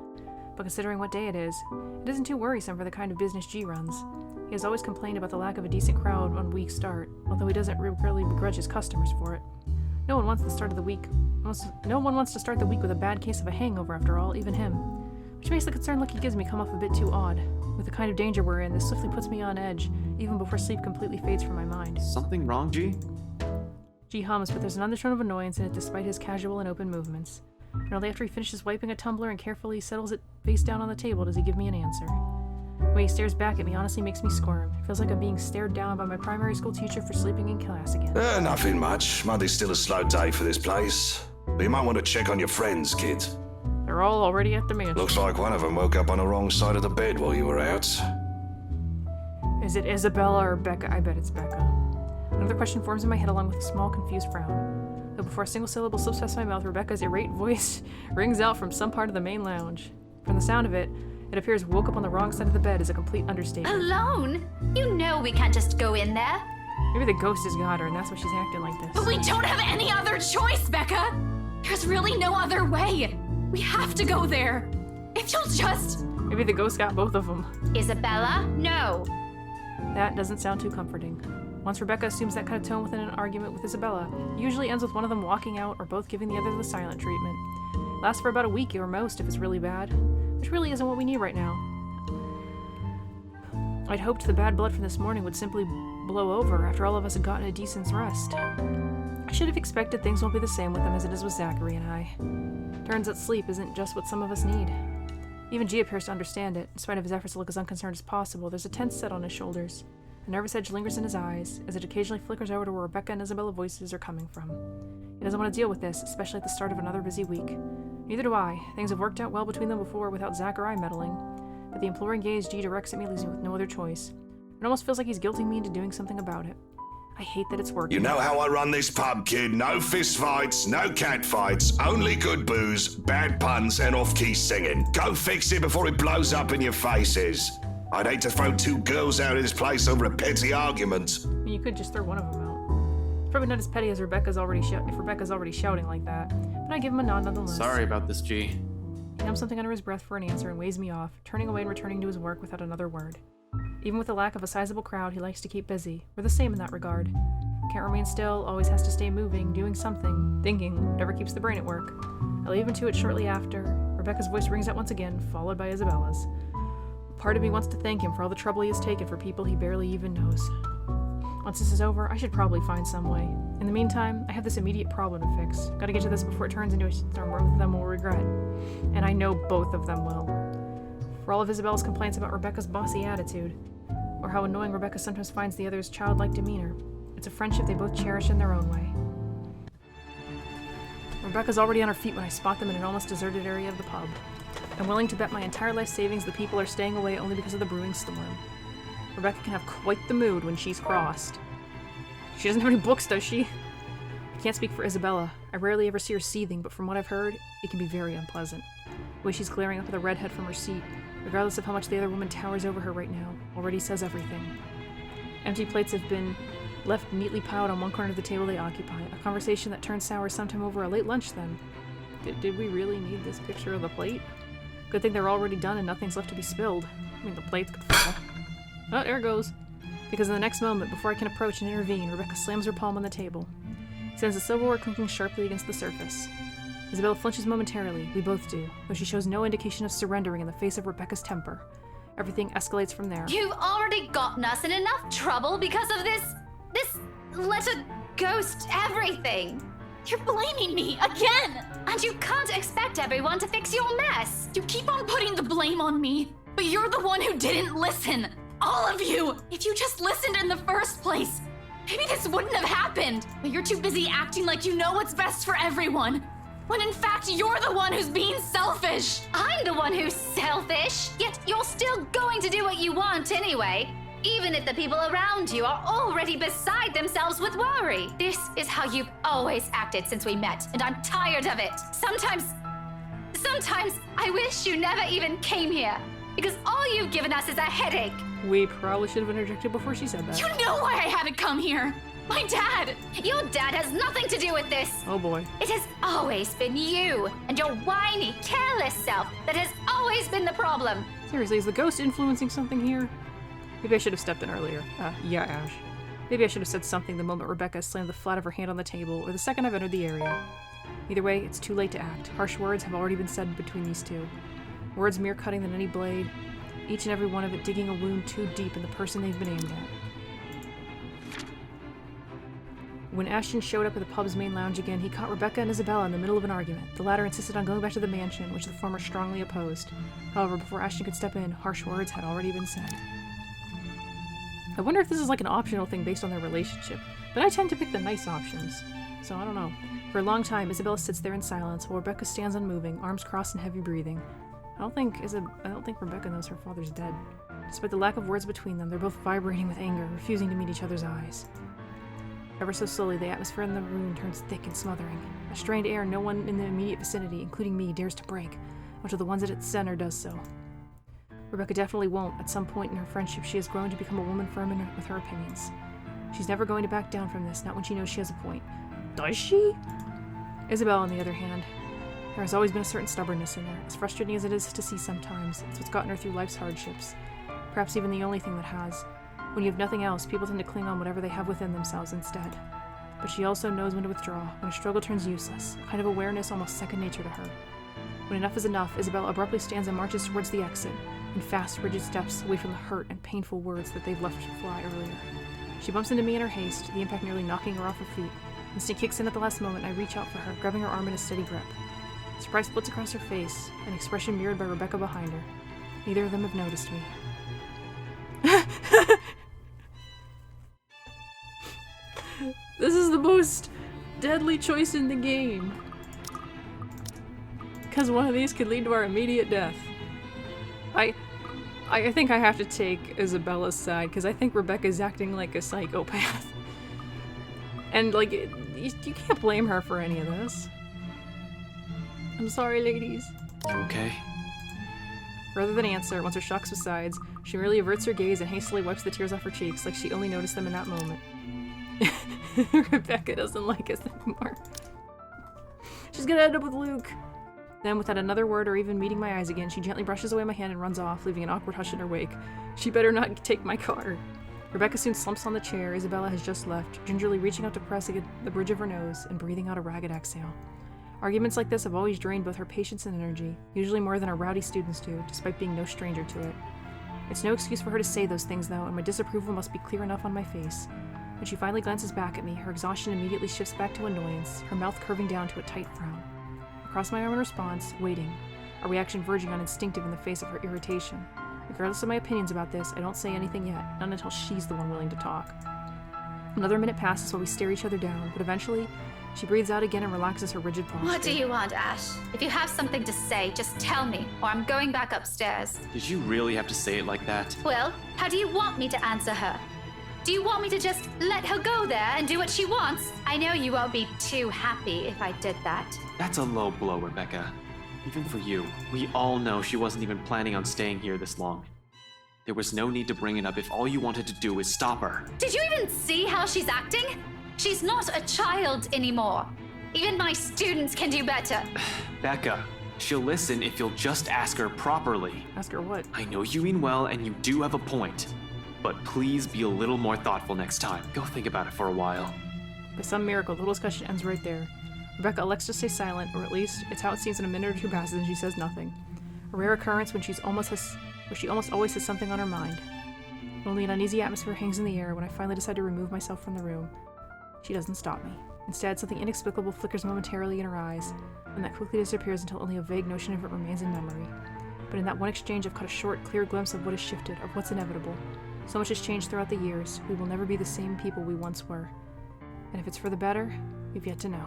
But considering what day it isn't too worrisome for the kind of business G runs. He has always complained about the lack of a decent crowd on week start, although he doesn't really begrudge his customers for it. No one wants to start the week with a bad case of a hangover after all, even him. Which makes the concerned look he gives me come off a bit too odd. With the kind of danger we're in, this swiftly puts me on edge, even before sleep completely fades from my mind. Something wrong, G? G hums, but there's an undertone of annoyance in it despite his casual and open movements. And only after he finishes wiping a tumbler and carefully settles it face down on the table does he give me an answer. The way he stares back at me honestly makes me squirm. It feels like I'm being stared down by my primary school teacher for sleeping in class again. Nothing much. Monday's still a slow day for this place. But you might want to check on your friends, kid. They're all already at the mansion. Looks like one of them woke up on the wrong side of the bed while you were out. Is it Isabella or Becca? I bet it's Becca. Another question forms in my head along with a small, confused frown. Though before a single syllable slips past my mouth, Rebecca's irate voice rings out from some part of the main lounge. From the sound of it, it appears woke up on the wrong side of the bed is a complete understatement. Alone? You know we can't just go in there. Maybe the ghost has got her and that's why she's acting like this. But we don't have any other choice, Becca! There's really no other way. We have to go there. If you'll just... Maybe the ghost got both of them. Isabella, no. That doesn't sound too comforting. Once Rebecca assumes that kind of tone within an argument with Isabella, it usually ends with one of them walking out or both giving the other the silent treatment. It lasts for about a week or most if it's really bad, which really isn't what we need right now. I'd hoped the bad blood from this morning would simply blow over after all of us had gotten a decent rest. I should have expected things won't be the same with them as it is with Zachary and I. Turns out sleep isn't just what some of us need. Even G appears to understand it. In spite of his efforts to look as unconcerned as possible, there's a tense set on his shoulders. A nervous edge lingers in his eyes, as it occasionally flickers over to where Rebecca and Isabella's voices are coming from. He doesn't want to deal with this, especially at the start of another busy week. Neither do I. Things have worked out well between them before without Zach or I meddling, but the imploring gaze G directs at me leaves me with no other choice. It almost feels like he's guilting me into doing something about it. I hate that it's working. You know how I run this pub, kid. No fist fights, no cat fights, only good booze, bad puns, and off-key singing. Go fix it before it blows up in your faces. I'd hate to throw two girls out of this place over a petty argument. I mean, you could just throw one of them out. It's probably not as petty as Rebecca's already shouting like that, but I give him a nod nonetheless. Sorry about this, G. He hums something under his breath for an answer and waves me off, turning away and returning to his work without another word. Even with the lack of a sizable crowd, he likes to keep busy. We're the same in that regard. Can't remain still, always has to stay moving, doing something, thinking, whatever keeps the brain at work. I leave him to it shortly after. Rebecca's voice rings out once again, followed by Isabella's. Part of me wants to thank him for all the trouble he has taken for people he barely even knows. Once this is over, I should probably find some way. In the meantime, I have this immediate problem to fix. Gotta get to this before it turns into a storm both of them will regret. And I know both of them will. For all of Isabella's complaints about Rebecca's bossy attitude, or how annoying Rebecca sometimes finds the other's childlike demeanor, it's a friendship they both cherish in their own way. Rebecca's already on her feet when I spot them in an almost deserted area of the pub. I'm willing to bet my entire life savings the people are staying away only because of the brewing storm. Rebecca can have quite the mood when she's crossed. She doesn't have any books, does she? I can't speak for Isabella. I rarely ever see her seething, but from what I've heard, it can be very unpleasant. The way she's glaring up at the redhead from her seat, regardless of how much the other woman towers over her right now, already says everything. Empty plates have been left neatly piled on one corner of the table they occupy, a conversation that turned sour sometime over a late lunch then. Did we really need this picture of the plate? Good thing they're already done and nothing's left to be spilled. I mean, the plates could fall. Oh, there it goes. Because in the next moment, before I can approach and intervene, Rebecca slams her palm on the table. Sends the silverware clinking sharply against the surface. Isabella flinches momentarily, we both do, though she shows no indication of surrendering in the face of Rebecca's temper. Everything escalates from there. You've already gotten us in enough trouble because of this letter ghost everything. You're blaming me again! And you can't expect everyone to fix your mess. You keep on putting the blame on me, but you're the one who didn't listen. All of you! If you just listened in the first place, maybe this wouldn't have happened. But you're too busy acting like you know what's best for everyone, when in fact you're the one who's being selfish. I'm the one who's selfish, yet you're still going to do what you want anyway, even if the people around you are already beside themselves with worry. This is how you've always acted since we met, and I'm tired of it. Sometimes I wish you never even came here, because all you've given us is a headache. We probably should have interjected before she said that. You know why I had to come here. My dad! Your dad has nothing to do with this. Oh boy. It has always been you and your whiny, careless self that has always been the problem. Seriously, is the ghost influencing something here? Maybe I should have stepped in earlier. Yeah, Ash. Maybe I should have said something the moment Rebecca slammed the flat of her hand on the table, or the second I've entered the area. Either way, it's too late to act. Harsh words have already been said between these two. Words mere cutting than any blade, each and every one of it digging a wound too deep in the person they've been aimed at. When Ashton showed up at the pub's main lounge again, he caught Rebecca and Isabella in the middle of an argument. The latter insisted on going back to the mansion, which the former strongly opposed. However, before Ashton could step in, harsh words had already been said. I wonder if this is like an optional thing based on their relationship, but I tend to pick the nice options, so I don't know. For a long time, Isabella sits there in silence, while Rebecca stands unmoving, arms crossed and heavy breathing. I don't think Rebecca knows her father's dead. Despite the lack of words between them, they're both vibrating with anger, refusing to meet each other's eyes. Ever so slowly, the atmosphere in the room turns thick and smothering. A strained air no one in the immediate vicinity, including me, dares to break, until the ones at its center does so. Rebecca definitely won't. At some point in her friendship, she has grown to become a woman firm with her opinions. She's never going to back down from this, not when she knows she has a point. Does she? Isabel, on the other hand, there has always been a certain stubbornness in her, as frustrating as it is to see sometimes. It's what's gotten her through life's hardships. Perhaps even the only thing that has. When you have nothing else, people tend to cling on whatever they have within themselves instead. But she also knows when to withdraw, when a struggle turns useless, a kind of awareness almost second nature to her. When enough is enough, Isabel abruptly stands and marches towards the exit, in fast, rigid steps away from the hurt and painful words that they've left fly earlier. She bumps into me in her haste, the impact nearly knocking her off her feet. Instinct kicks in at the last moment, and I reach out for her, grabbing her arm in a steady grip. Surprise flits across her face, an expression mirrored by Rebecca behind her. Neither of them have noticed me. This is the most deadly choice in the game. Because one of these could lead to our immediate death. I think I have to take Isabella's side, because I think Rebecca's acting like a psychopath. And, like, you can't blame her for any of this. I'm sorry, ladies. You okay? Rather than answer, once her shock subsides, she merely averts her gaze and hastily wipes the tears off her cheeks, like she only noticed them in that moment. Rebecca doesn't like us anymore. She's gonna end up with Luke. Then, without another word or even meeting my eyes again, she gently brushes away my hand and runs off, leaving an awkward hush in her wake. She better not take my car. Rebecca soon slumps on the chair Isabella has just left, gingerly reaching out to press against the bridge of her nose and breathing out a ragged exhale. Arguments like this have always drained both her patience and energy, usually more than our rowdy students do, despite being no stranger to it. It's no excuse for her to say those things, though, and my disapproval must be clear enough on my face. When she finally glances back at me, her exhaustion immediately shifts back to annoyance, her mouth curving down to a tight frown. I cross my arm in response, waiting, a reaction verging on instinctive in the face of her irritation. Regardless of my opinions about this, I don't say anything yet, not until she's the one willing to talk. Another minute passes while we stare each other down, but eventually, she breathes out again and relaxes her rigid posture. What do you want, Ash? If you have something to say, just tell me, or I'm going back upstairs. Did you really have to say it like that? Well, how do you want me to answer her? Do you want me to just let her go there and do what she wants? I know you won't be too happy if I did that. That's a low blow, Rebecca. Even for you. We all know she wasn't even planning on staying here this long. There was no need to bring it up if all you wanted to do was stop her. Did you even see how she's acting? She's not a child anymore. Even my students can do better. Becca, she'll listen if you'll just ask her properly. Ask her what? I know you mean well and you do have a point. But please be a little more thoughtful next time. Go think about it for a while. By some miracle, the little discussion ends right there. Rebecca elects to stay silent, or at least it's how it seems when a minute or two passes and she says nothing. A rare occurrence when she almost always has something on her mind. Only an uneasy atmosphere hangs in the air when I finally decide to remove myself from the room. She doesn't stop me. Instead, something inexplicable flickers momentarily in her eyes, and that quickly disappears until only a vague notion of it remains in memory. But in that one exchange, I've caught a short, clear glimpse of what has shifted, of what's inevitable. So much has changed throughout the years. We will never be the same people we once were. And if it's for the better, we've yet to know.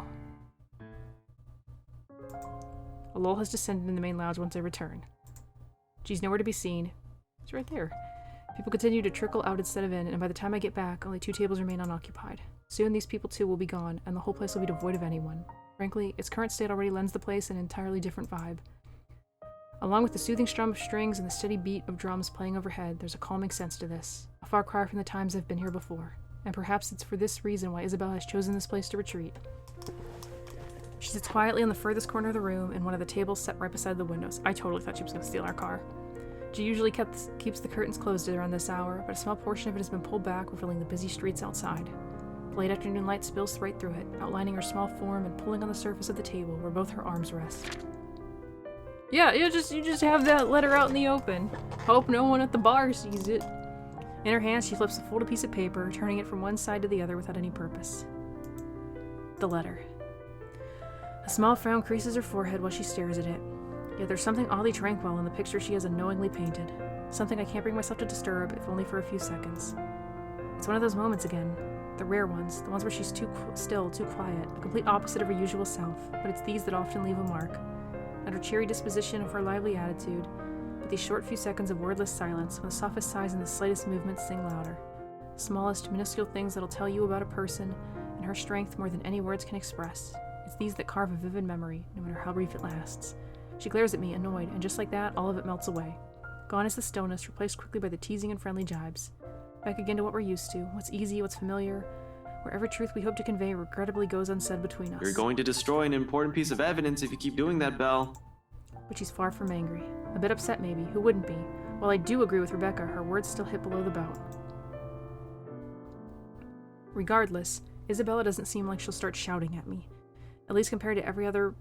A lull has descended in the main lounge once I return. She's nowhere to be seen. It's right there. People continue to trickle out instead of in, and by the time I get back, only 2 tables remain unoccupied. Soon these people too will be gone, and the whole place will be devoid of anyone. Frankly, its current state already lends the place an entirely different vibe. Along with the soothing strum of strings and the steady beat of drums playing overhead, there's a calming sense to this, a far cry from the times I've been here before. And perhaps it's for this reason why Isabel has chosen this place to retreat. She sits quietly in the furthest corner of the room in one of the tables set right beside the windows. I totally thought she was going to steal our car. She usually keeps the curtains closed around this hour, but a small portion of it has been pulled back, revealing the busy streets outside. The late afternoon light spills right through it, outlining her small form and pulling on the surface of the table where both her arms rest. Yeah, you just have that letter out in the open. Hope no one at the bar sees it. In her hand, she flips a folded piece of paper, turning it from one side to the other without any purpose. The letter. A small frown creases her forehead while she stares at it. Yet there's something oddly tranquil in the picture she has unknowingly painted. Something I can't bring myself to disturb, if only for a few seconds. It's one of those moments again. The rare ones, the ones where she's too still, too quiet, the complete opposite of her usual self, but it's these that often leave a mark. Not her cheery disposition or her lively attitude, but these short few seconds of wordless silence when the softest sighs and the slightest movements sing louder. The smallest, minuscule things that'll tell you about a person and her strength more than any words can express. It's these that carve a vivid memory, no matter how brief it lasts. She glares at me, annoyed, and just like that, all of it melts away. Gone is the stillness, replaced quickly by the teasing and friendly jibes. Back again to what we're used to, what's easy, what's familiar, where every truth we hope to convey regrettably goes unsaid between us. You're going to destroy an important piece of evidence if you keep doing that, Belle. But she's far from angry. A bit upset, maybe. Who wouldn't be? While I do agree with Rebecca, her words still hit below the belt. Regardless, Isabella doesn't seem like she'll start shouting at me. At least compared to every other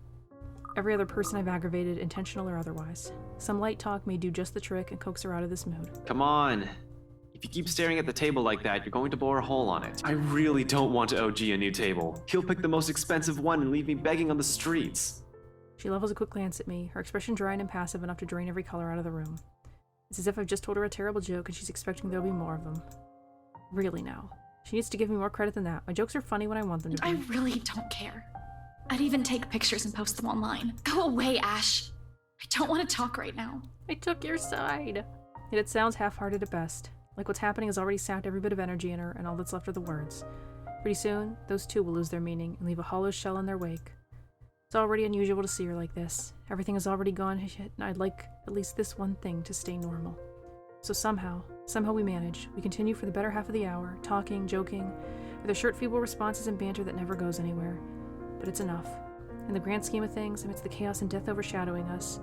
person I've aggravated, intentional or otherwise. Some light talk may do just the trick and coax her out of this mood. Come on. If you keep staring at the table like that, you're going to bore a hole on it. I really don't want to OG a new table. He'll pick the most expensive one and leave me begging on the streets. She levels a quick glance at me, her expression dry and impassive enough to drain every color out of the room. It's as if I've just told her a terrible joke and she's expecting there'll be more of them. Really now. She needs to give me more credit than that. My jokes are funny when I want them to be. I really don't care. I'd even take pictures and post them online. Go away, Ash. I don't want to talk right now. I took your side. Yet it sounds half-hearted at best. Like what's happening has already sapped every bit of energy in her, and all that's left are the words. Pretty soon, those too will lose their meaning and leave a hollow shell in their wake. It's already unusual to see her like this. Everything has already gone to shit, and I'd like at least this one thing to stay normal. So somehow we manage. We continue for the better half of the hour, talking, joking, with our short, feeble responses and banter that never goes anywhere. But it's enough. In the grand scheme of things, amidst the chaos and death overshadowing us,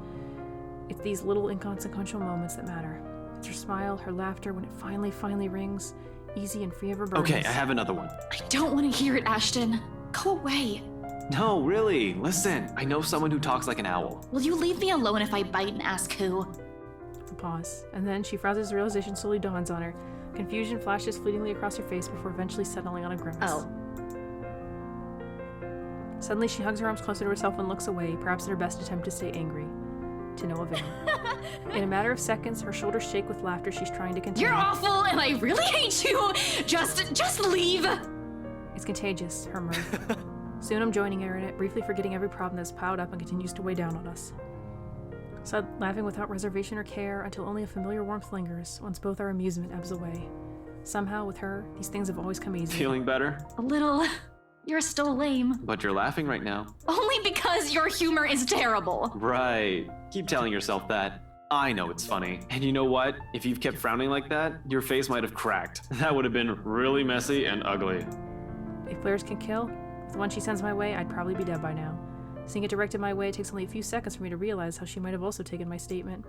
it's these little inconsequential moments that matter. It's her smile, her laughter, when it finally rings, easy and free of her burdens. Okay, I have another one. I don't want to hear it, Ashton. Go away. No, really, listen. I know someone who talks like an owl. Will you leave me alone if I bite and ask who? A pause, and then she frowns as realization slowly dawns on her. Confusion flashes fleetingly across her face before eventually settling on a grimace. Oh. Suddenly, she hugs her arms closer to herself and looks away, perhaps in her best attempt to stay angry. To no avail. In a matter of seconds, her shoulders shake with laughter she's trying to contain. You're awful, and I really hate you. Just leave. It's contagious, her mirth. Soon I'm joining her in it, briefly forgetting every problem that's piled up and continues to weigh down on us. Laughing without reservation or care until only a familiar warmth lingers, once both our amusement ebbs away. Somehow, with her, these things have always come easy. Feeling better? A little. You're still lame. But you're laughing right now. Only because your humor is terrible. Right. Keep telling yourself that. I know it's funny. And you know what? If you've kept frowning like that, your face might have cracked. That would have been really messy and ugly. If players can kill, with the one she sends my way, I'd probably be dead by now. Seeing it directed my way, it takes only a few seconds for me to realize how she might have also taken my statement.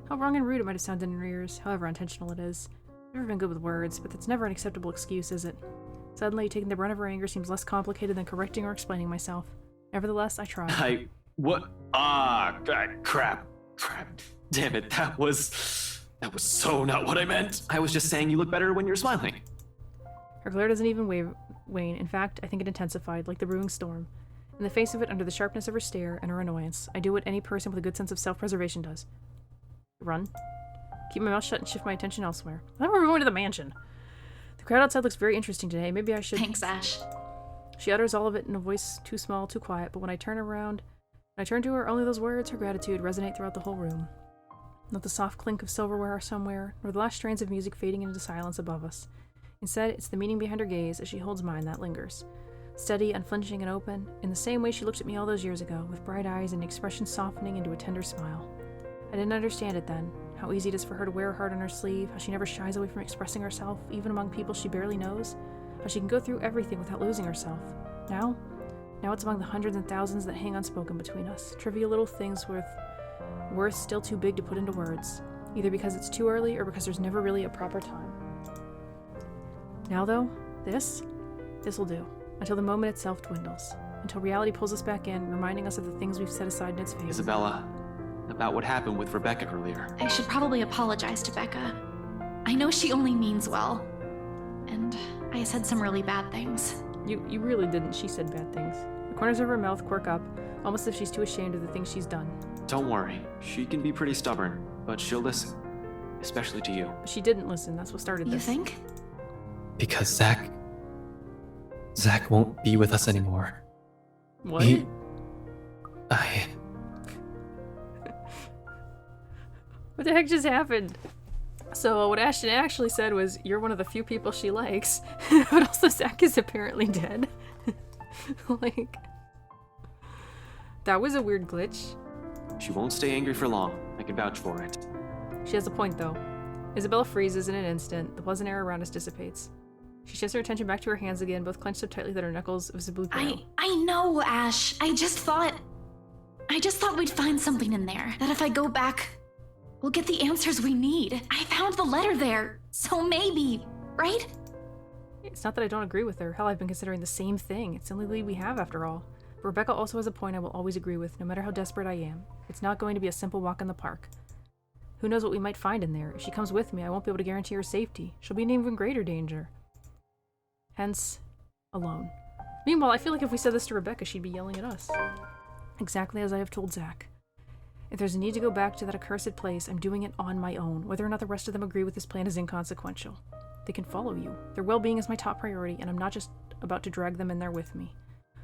How wrong and rude it might have sounded in her ears, however unintentional it is. I've never been good with words, but that's never an acceptable excuse, is it? Suddenly, taking the brunt of her anger seems less complicated than correcting or explaining myself. Nevertheless, I try. What? Crap. Damn it, that was so not what I meant. I was just saying you look better when you're smiling. Her glare doesn't even wane. In fact, I think it intensified, like the brewing storm. In the face of it, under the sharpness of her stare and her annoyance, I do what any person with a good sense of self-preservation does. Run. Keep my mouth shut and shift my attention elsewhere. I thought we were going to the mansion. The crowd outside looks very interesting today. Maybe I should... Thanks, Ash. She utters all of it in a voice too small, too quiet, but when I turn to her, only those words, her gratitude, resonate throughout the whole room. Not the soft clink of silverware somewhere, nor the last strains of music fading into silence above us. Instead, it's the meaning behind her gaze as she holds mine that lingers. Steady, unflinching, and open, in the same way she looked at me all those years ago, with bright eyes and expression softening into a tender smile. I didn't understand it then, how easy it is for her to wear her heart on her sleeve, how she never shies away from expressing herself, even among people she barely knows, how she can go through everything without losing herself. Now it's among the hundreds and thousands that hang unspoken between us, trivial little things worth still too big to put into words, either because it's too early or because there's never really a proper time. Now though, this will do. Until the moment itself dwindles. Until reality pulls us back in, reminding us of the things we've set aside in its favor. Isabella, about what happened with Rebecca earlier. I should probably apologize to Becca. I know she only means well. And I said some really bad things. You really didn't. She said bad things. The corners of her mouth quirk up, almost as if she's too ashamed of the things she's done. Don't worry. She can be pretty stubborn, but she'll listen. Especially to you. But she didn't listen. That's what started this. You think? Because Zach won't be with us anymore. What? What the heck just happened? So what Ashton actually said was, you're one of the few people she likes, but also Zach is apparently dead. Like, that was a weird glitch. She won't stay angry for long. I can vouch for it. She has a point though. Isabella freezes in an instant, the pleasant air around us dissipates. She shifts her attention back to her hands again, both clenched so tightly that her knuckles visibly glow. I know, Ash. I just thought we'd find something in there. That if I go back, we'll get the answers we need. I found the letter there, so maybe, right? It's not that I don't agree with her. Hell, I've been considering the same thing. It's the only lead we have, after all. But Rebecca also has a point I will always agree with, no matter how desperate I am. It's not going to be a simple walk in the park. Who knows what we might find in there? If she comes with me, I won't be able to guarantee her safety. She'll be in even greater danger. Hence, alone. Meanwhile, I feel like if we said this to Rebecca, she'd be yelling at us. Exactly as I have told Zach. If there's a need to go back to that accursed place, I'm doing it on my own. Whether or not the rest of them agree with this plan is inconsequential. They can follow you. Their well-being is my top priority, and I'm not just about to drag them in there with me.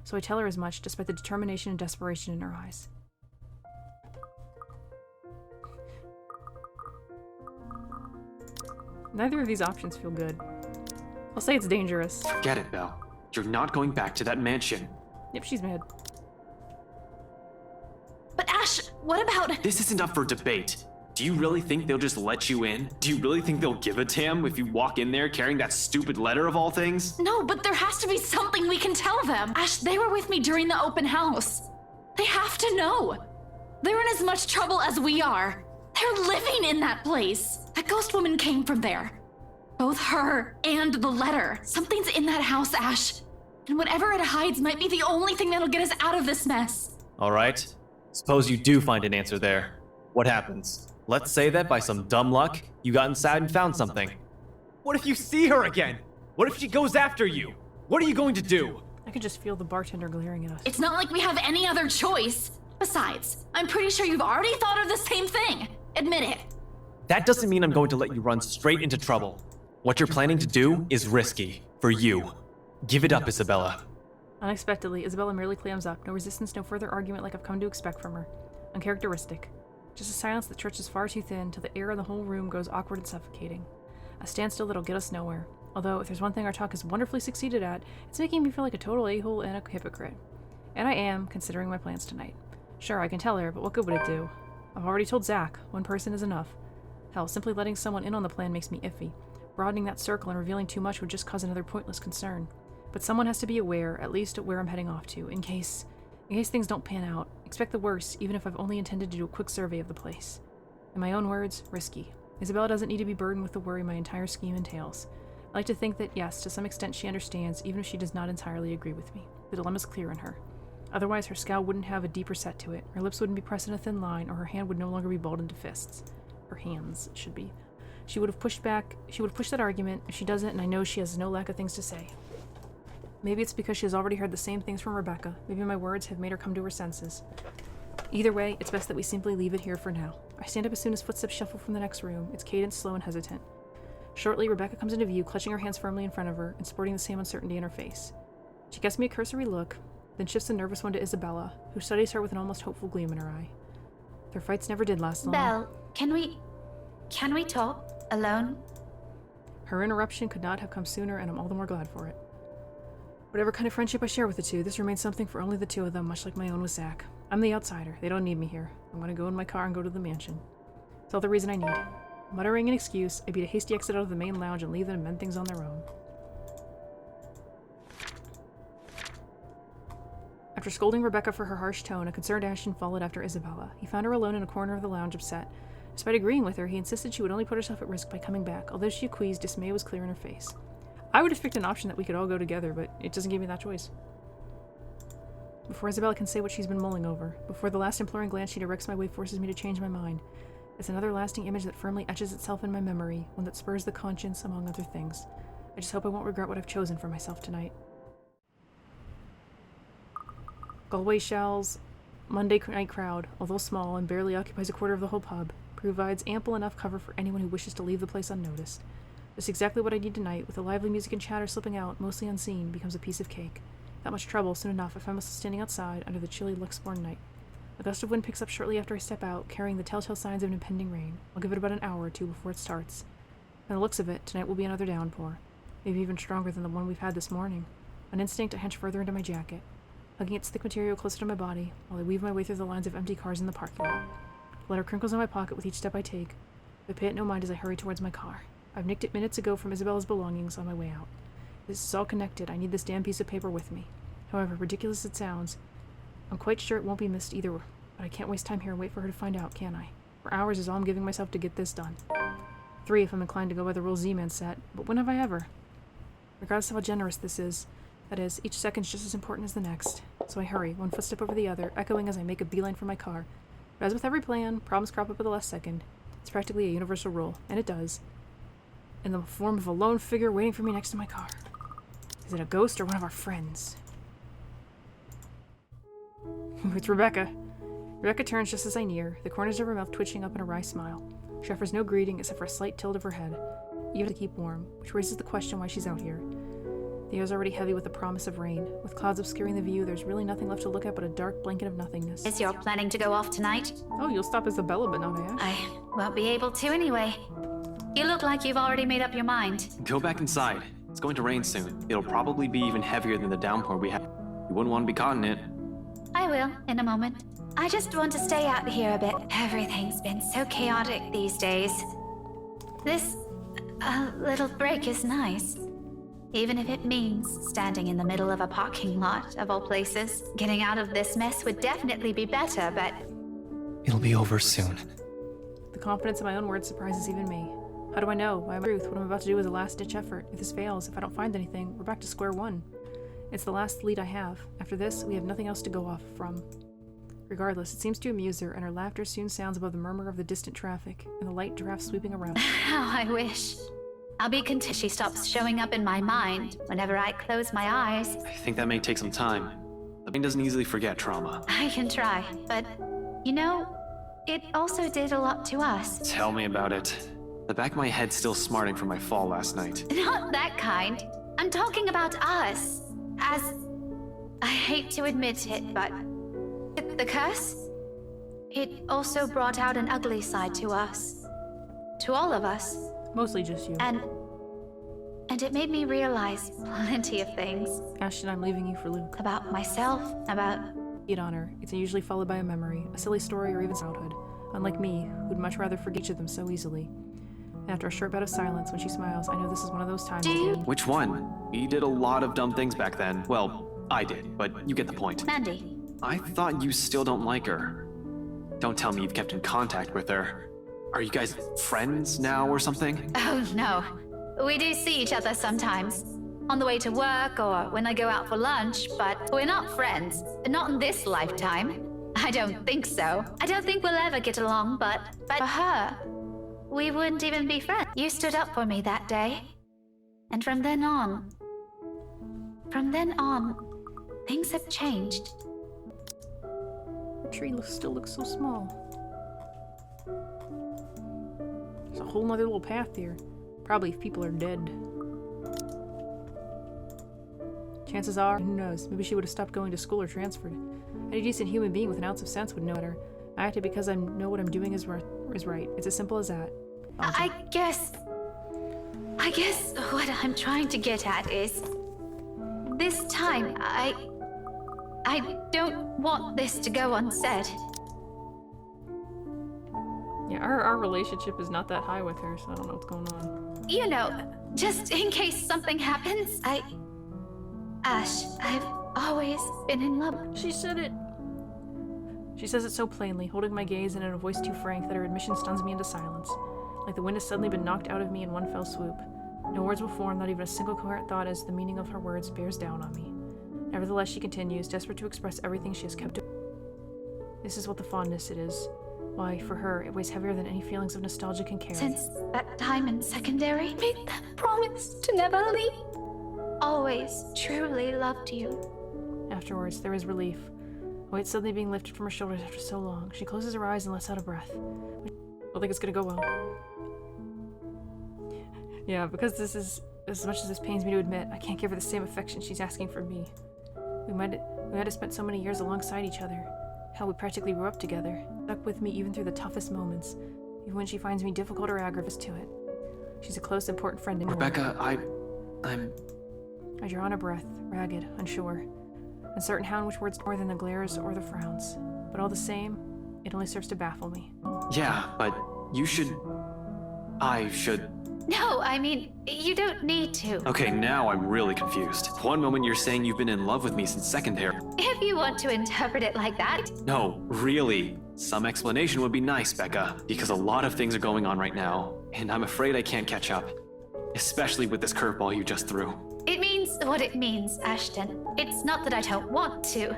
So I tell her as much, despite the determination and desperation in her eyes. Neither of these options feel good. I'll say it's dangerous. Forget it, Belle. You're not going back to that mansion. Yep, she's mad. But Ash, what about... This isn't up for debate. Do you really think they'll just let you in? Do you really think they'll give a damn if you walk in there carrying that stupid letter of all things? No, but there has to be something we can tell them. Ash, they were with me during the open house. They have to know. They're in as much trouble as we are. They're living in that place. That ghost woman came from there. Both her and the letter. Something's in that house, Ash. And whatever it hides might be the only thing that'll get us out of this mess. All right. Suppose you do find an answer there. What happens? Let's say that by some dumb luck, you got inside and found something. What if you see her again? What if she goes after you? What are you going to do? I could just feel the bartender glaring at us. It's not like we have any other choice. Besides, I'm pretty sure you've already thought of the same thing. Admit it. That doesn't mean I'm going to let you run straight into trouble. What you're planning to do is risky. For you. Give it up, Isabella. Unexpectedly, Isabella merely clams up. No resistance, no further argument like I've come to expect from her. Uncharacteristic. Just a silence that stretches far too thin till the air in the whole room grows awkward and suffocating. A standstill that'll get us nowhere. Although, if there's one thing our talk has wonderfully succeeded at, it's making me feel like a total a-hole and a hypocrite. And I am, considering my plans tonight. Sure, I can tell her, but what good would it do? I've already told Zach, one person is enough. Hell, simply letting someone in on the plan makes me iffy. Broadening that circle and revealing too much would just cause another pointless concern. But someone has to be aware, at least at where I'm heading off to, in case things don't pan out. Expect the worst, even if I've only intended to do a quick survey of the place. In my own words, risky. Isabella doesn't need to be burdened with the worry my entire scheme entails. I like to think that, yes, to some extent she understands, even if she does not entirely agree with me. The dilemma's clear in her. Otherwise, her scowl wouldn't have a deeper set to it, her lips wouldn't be pressed in a thin line, or her hand would no longer be balled into fists. Her hands, it should be. She would have pushed that argument. If she doesn't, and I know she has no lack of things to say. Maybe it's because she has already heard the same things from Rebecca. Maybe my words have made her come to her senses. Either way, it's best that we simply leave it here for now. I stand up as soon as footsteps shuffle from the next room, its cadence slow and hesitant. Shortly, Rebecca comes into view, clutching her hands firmly in front of her and sporting the same uncertainty in her face. She gives me a cursory look, then shifts a nervous one to Isabella, who studies her with an almost hopeful gleam in her eye. Their fights never did last long. Belle, can we talk alone? Her interruption could not have come sooner, and I'm all the more glad for it. Whatever kind of friendship I share with the two, this remains something for only the two of them, much like my own with Zach. I'm the outsider. They don't need me here. I'm going to go in my car and go to the mansion. It's all the reason I need. Muttering an excuse, I beat a hasty exit out of the main lounge and leave them to mend things on their own. After scolding Rebecca for her harsh tone, a concerned Ashton followed after Isabella. He found her alone in a corner of the lounge, upset. Despite agreeing with her, he insisted she would only put herself at risk by coming back, although she acquiesced, dismay was clear in her face. I would have picked an option that we could all go together, but it doesn't give me that choice. Before Isabella can say what she's been mulling over, before the last imploring glance she directs my way forces me to change my mind, it's another lasting image that firmly etches itself in my memory, one that spurs the conscience, among other things. I just hope I won't regret what I've chosen for myself tonight. Galway Shell's Monday night crowd, although small and barely occupies a quarter of the whole pub, provides ample enough cover for anyone who wishes to leave the place unnoticed. Just exactly what I need tonight, with the lively music and chatter slipping out, mostly unseen, becomes a piece of cake. That much trouble soon enough if I'm still standing outside under the chilly Luxborn night. A gust of wind picks up shortly after I step out, carrying the telltale signs of an impending rain. I'll give it about an hour or two before it starts. From the looks of it, tonight will be another downpour. Maybe even stronger than the one we've had this morning. On instinct, I hunch further into my jacket, hugging its thick material closer to my body, while I weave my way through the lines of empty cars in the parking lot. The letter crinkles in my pocket with each step I take. I pay it no mind as I hurry towards my car. I've nicked it minutes ago from Isabella's belongings on my way out. This is all connected. I need this damn piece of paper with me. However ridiculous it sounds, I'm quite sure it won't be missed either, but I can't waste time here and wait for her to find out, can I? For hours is all I'm giving myself to get this done. 3 if I'm inclined to go by the rule Z-Man set, but when have I ever? Regardless of how generous this is, that is, each second's just as important as the next. So I hurry, one footstep over the other, echoing as I make a beeline for my car. But as with every plan, problems crop up at the last second. It's practically a universal rule, and it does. In the form of a lone figure waiting for me next to my car. Is it a ghost or one of our friends? It's Rebecca. Rebecca turns just as I near, the corners of her mouth twitching up in a wry smile. She offers no greeting except for a slight tilt of her head, even to keep warm, which raises the question why she's out here. The air is already heavy with the promise of rain. With clouds obscuring the view, there's really nothing left to look at but a dark blanket of nothingness. Is you're planning to go off tonight? Oh, you'll stop Isabella, but not Ash. I won't be able to anyway. You look like you've already made up your mind. Go back inside. It's going to rain soon. It'll probably be even heavier than the downpour we had. You wouldn't want to be caught in it. I will, in a moment. I just want to stay out here a bit. Everything's been so chaotic these days. This little break is nice. Even if it means standing in the middle of a parking lot, of all places. Getting out of this mess would definitely be better, but... It'll be over soon. The confidence in my own words surprises even me. How do I know? Why am I truth? What I'm about to do is a last-ditch effort. If this fails, if I don't find anything, we're back to square one. It's the last lead I have. After this, we have nothing else to go off from. Regardless, it seems to amuse her, and her laughter soon sounds above the murmur of the distant traffic, and the light draft sweeping around. How I wish. I'll be content she stops showing up in my mind whenever I close my eyes. I think that may take some time. The brain doesn't easily forget trauma. I can try, but, you know, it also did a lot to us. Tell me about it. The back of my head's still smarting from my fall last night. Not that kind. I'm talking about us. As... I hate to admit it, but... the curse? It also brought out an ugly side to us. To all of us. Mostly just you. And it made me realize plenty of things. Ashton, I'm leaving you for Luke. About myself, about... Eat on her. It's usually followed by a memory, a silly story, or even childhood. Unlike me, who'd much rather forget each of them so easily. And after a short bout of silence, when she smiles, I know this is one of those times again. Which one? We did a lot of dumb things back then. Well, I did, but you get the point. Mandy. I thought you still don't like her. Don't tell me you've kept in contact with her. Are you guys friends now or something? Oh, no. We do see each other sometimes. On the way to work or when I go out for lunch, but we're not friends. Not in this lifetime. I don't think so. I don't think we'll ever get along, but for her, we wouldn't even be friends. You stood up for me that day. And from then on, things have changed. The tree still looks so small. There's a whole nother little path here. Probably if people are dead. Chances are, who knows, maybe she would have stopped going to school or transferred. Any decent human being with an ounce of sense would know better. I acted because I know what I'm doing is right. It's as simple as that. I guess what I'm trying to get at is... this time, I don't want this to go unsaid. Yeah, our relationship is not that high with her, so I don't know what's going on. You know, just in case something happens, Ash, I've always been in love. She said it. She says it so plainly, holding my gaze and in a voice too frank that her admission stuns me into silence. Like the wind has suddenly been knocked out of me in one fell swoop. No words will form, not even a single coherent thought as the meaning of her words bears down on me. Nevertheless, she continues, desperate to express everything she has kept. This is what the fondness it is. Why, for her, it weighs heavier than any feelings of nostalgia can carry. Since that time in secondary, made that promise to never leave. Always truly loved you. Afterwards, there is relief. A weight suddenly being lifted from her shoulders after so long. She closes her eyes and lets out a breath. I don't think it's gonna go well. Yeah, because this is, as much as this pains me to admit, I can't give her the same affection she's asking from me. We might have spent so many years alongside each other. Hell, we practically grew up together. Stuck with me even through the toughest moments. Even when she finds me difficult or aggravating to it. She's a close, important friend in Rebecca, I draw on a breath, ragged, unsure. Uncertain how and which words more than the glares or the frowns. But all the same, it only serves to baffle me. Yeah, but I should No, I mean, you don't need to. Okay, now I'm really confused. One moment you're saying you've been in love with me since secondary. If you want to interpret it like that. No, really. Some explanation would be nice, Becca, because a lot of things are going on right now, and I'm afraid I can't catch up. Especially with this curveball you just threw. It means what it means, Ashton. It's not that I don't want to.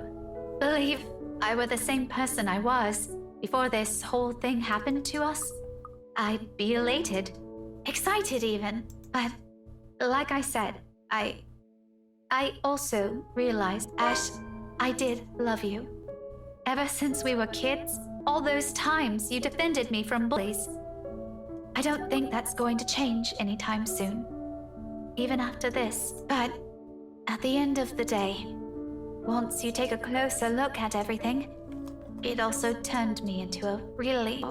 Believe I were the same person I was before this whole thing happened to us, I'd be elated. Excited even. But like I said, I also realized, Ash, I did love you. Ever since we were kids, all those times you defended me from bullies. I don't think that's going to change anytime soon. Even after this. But at the end of the day, once you take a closer look at everything, it also turned me into a really...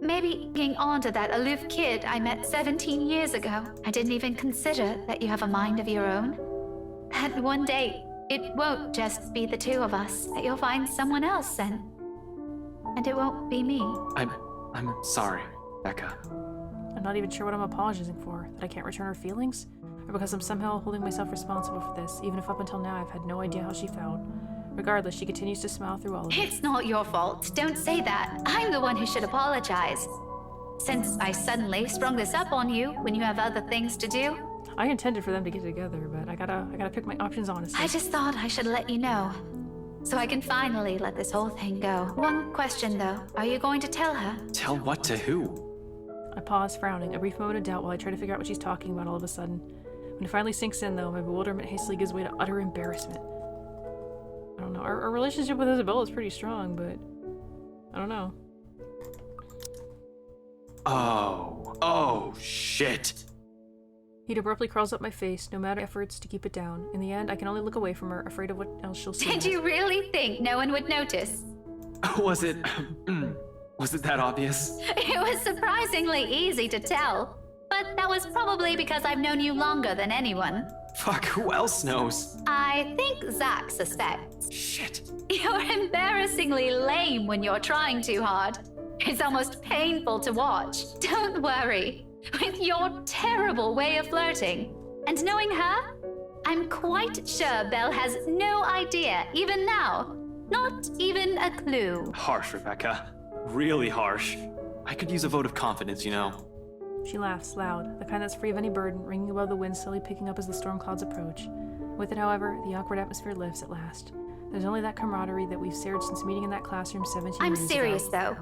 Maybe hanging on to that aloof kid I met 17 years ago. I didn't even consider that you have a mind of your own. That one day, it won't just be the two of us, that you'll find someone else then. And it won't be me. I'm sorry, Becca. I'm not even sure what I'm apologizing for. That I can't return her feelings? Or because I'm somehow holding myself responsible for this, even if up until now I've had no idea how she felt. Regardless, she continues to smile through all of it. It's not your fault. Don't say that. I'm the one who should apologize. Since I suddenly sprung this up on you when you have other things to do. I intended for them to get together, but I gotta pick my options honestly. I just thought I should let you know. So I can finally let this whole thing go. One question though. Are you going to tell her? Tell what to who? I pause, frowning, a brief moment of doubt while I try to figure out what she's talking about all of a sudden. When it finally sinks in though, my bewilderment hastily gives way to utter embarrassment. I don't know. Our relationship with Isabella is pretty strong, but I don't know. Oh, shit. Heat abruptly crawls up my face, no matter efforts to keep it down. In the end, I can only look away from her, afraid of what else she'll see. Did you really think no one would notice? Was it that obvious? It was surprisingly easy to tell. But that was probably because I've known you longer than anyone. Fuck, who else knows? I think Zach suspects. Shit. You're embarrassingly lame when you're trying too hard. It's almost painful to watch. Don't worry. With your terrible way of flirting, and knowing her, I'm quite sure Belle has no idea, even now. Not even a clue. Harsh, Rebecca. Really harsh. I could use a vote of confidence, you know. She laughs, loud, the kind that's free of any burden, ringing above the wind, slowly picking up as the storm clouds approach. With it, however, the awkward atmosphere lifts at last. There's only that camaraderie that we've shared since meeting in that classroom 17 years ago. I'm serious, though.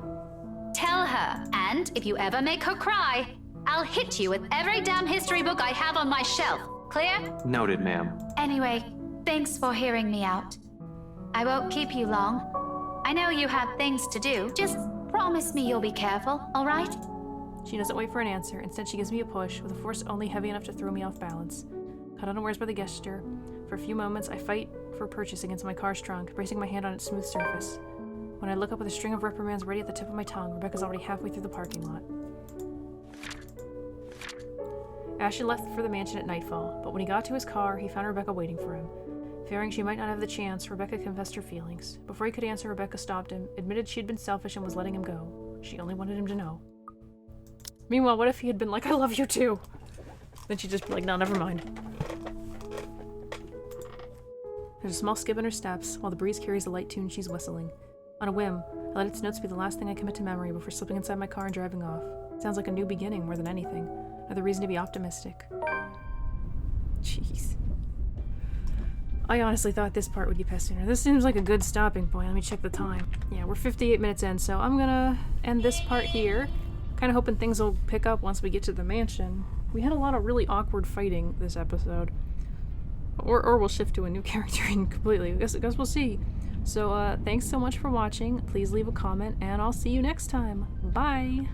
Tell her, and if you ever make her cry, I'll hit you with every damn history book I have on my shelf. Clear? Noted, ma'am. Anyway, thanks for hearing me out. I won't keep you long. I know you have things to do. Just promise me you'll be careful, all right? She doesn't wait for an answer. Instead, she gives me a push, with a force only heavy enough to throw me off balance. Caught unawares by the gesture, for a few moments, I fight for purchase against my car's trunk, bracing my hand on its smooth surface. When I look up with a string of reprimands ready at the tip of my tongue, Rebecca's already halfway through the parking lot. Ashton left for the mansion at nightfall, but when he got to his car, he found Rebecca waiting for him. Fearing she might not have the chance, Rebecca confessed her feelings. Before he could answer, Rebecca stopped him, admitted she'd been selfish and was letting him go. She only wanted him to know. Meanwhile, what if he had been like, I love you too? Then she'd just be like, no, never mind. There's a small skip in her steps, while the breeze carries the light tune she's whistling. On a whim, I let its notes be the last thing I commit to memory before slipping inside my car and driving off. It sounds like a new beginning more than anything. Another reason to be optimistic. Jeez. I honestly thought this part would get past sooner. This seems like a good stopping point. Let me check the time. Yeah, we're 58 minutes in, so I'm gonna end this part here. Kind of hoping things will pick up once we get to the mansion. We had a lot of really awkward fighting this episode. Or we'll shift to a new character completely. I guess we'll see. So, thanks so much for watching. Please leave a comment, and I'll see you next time. Bye!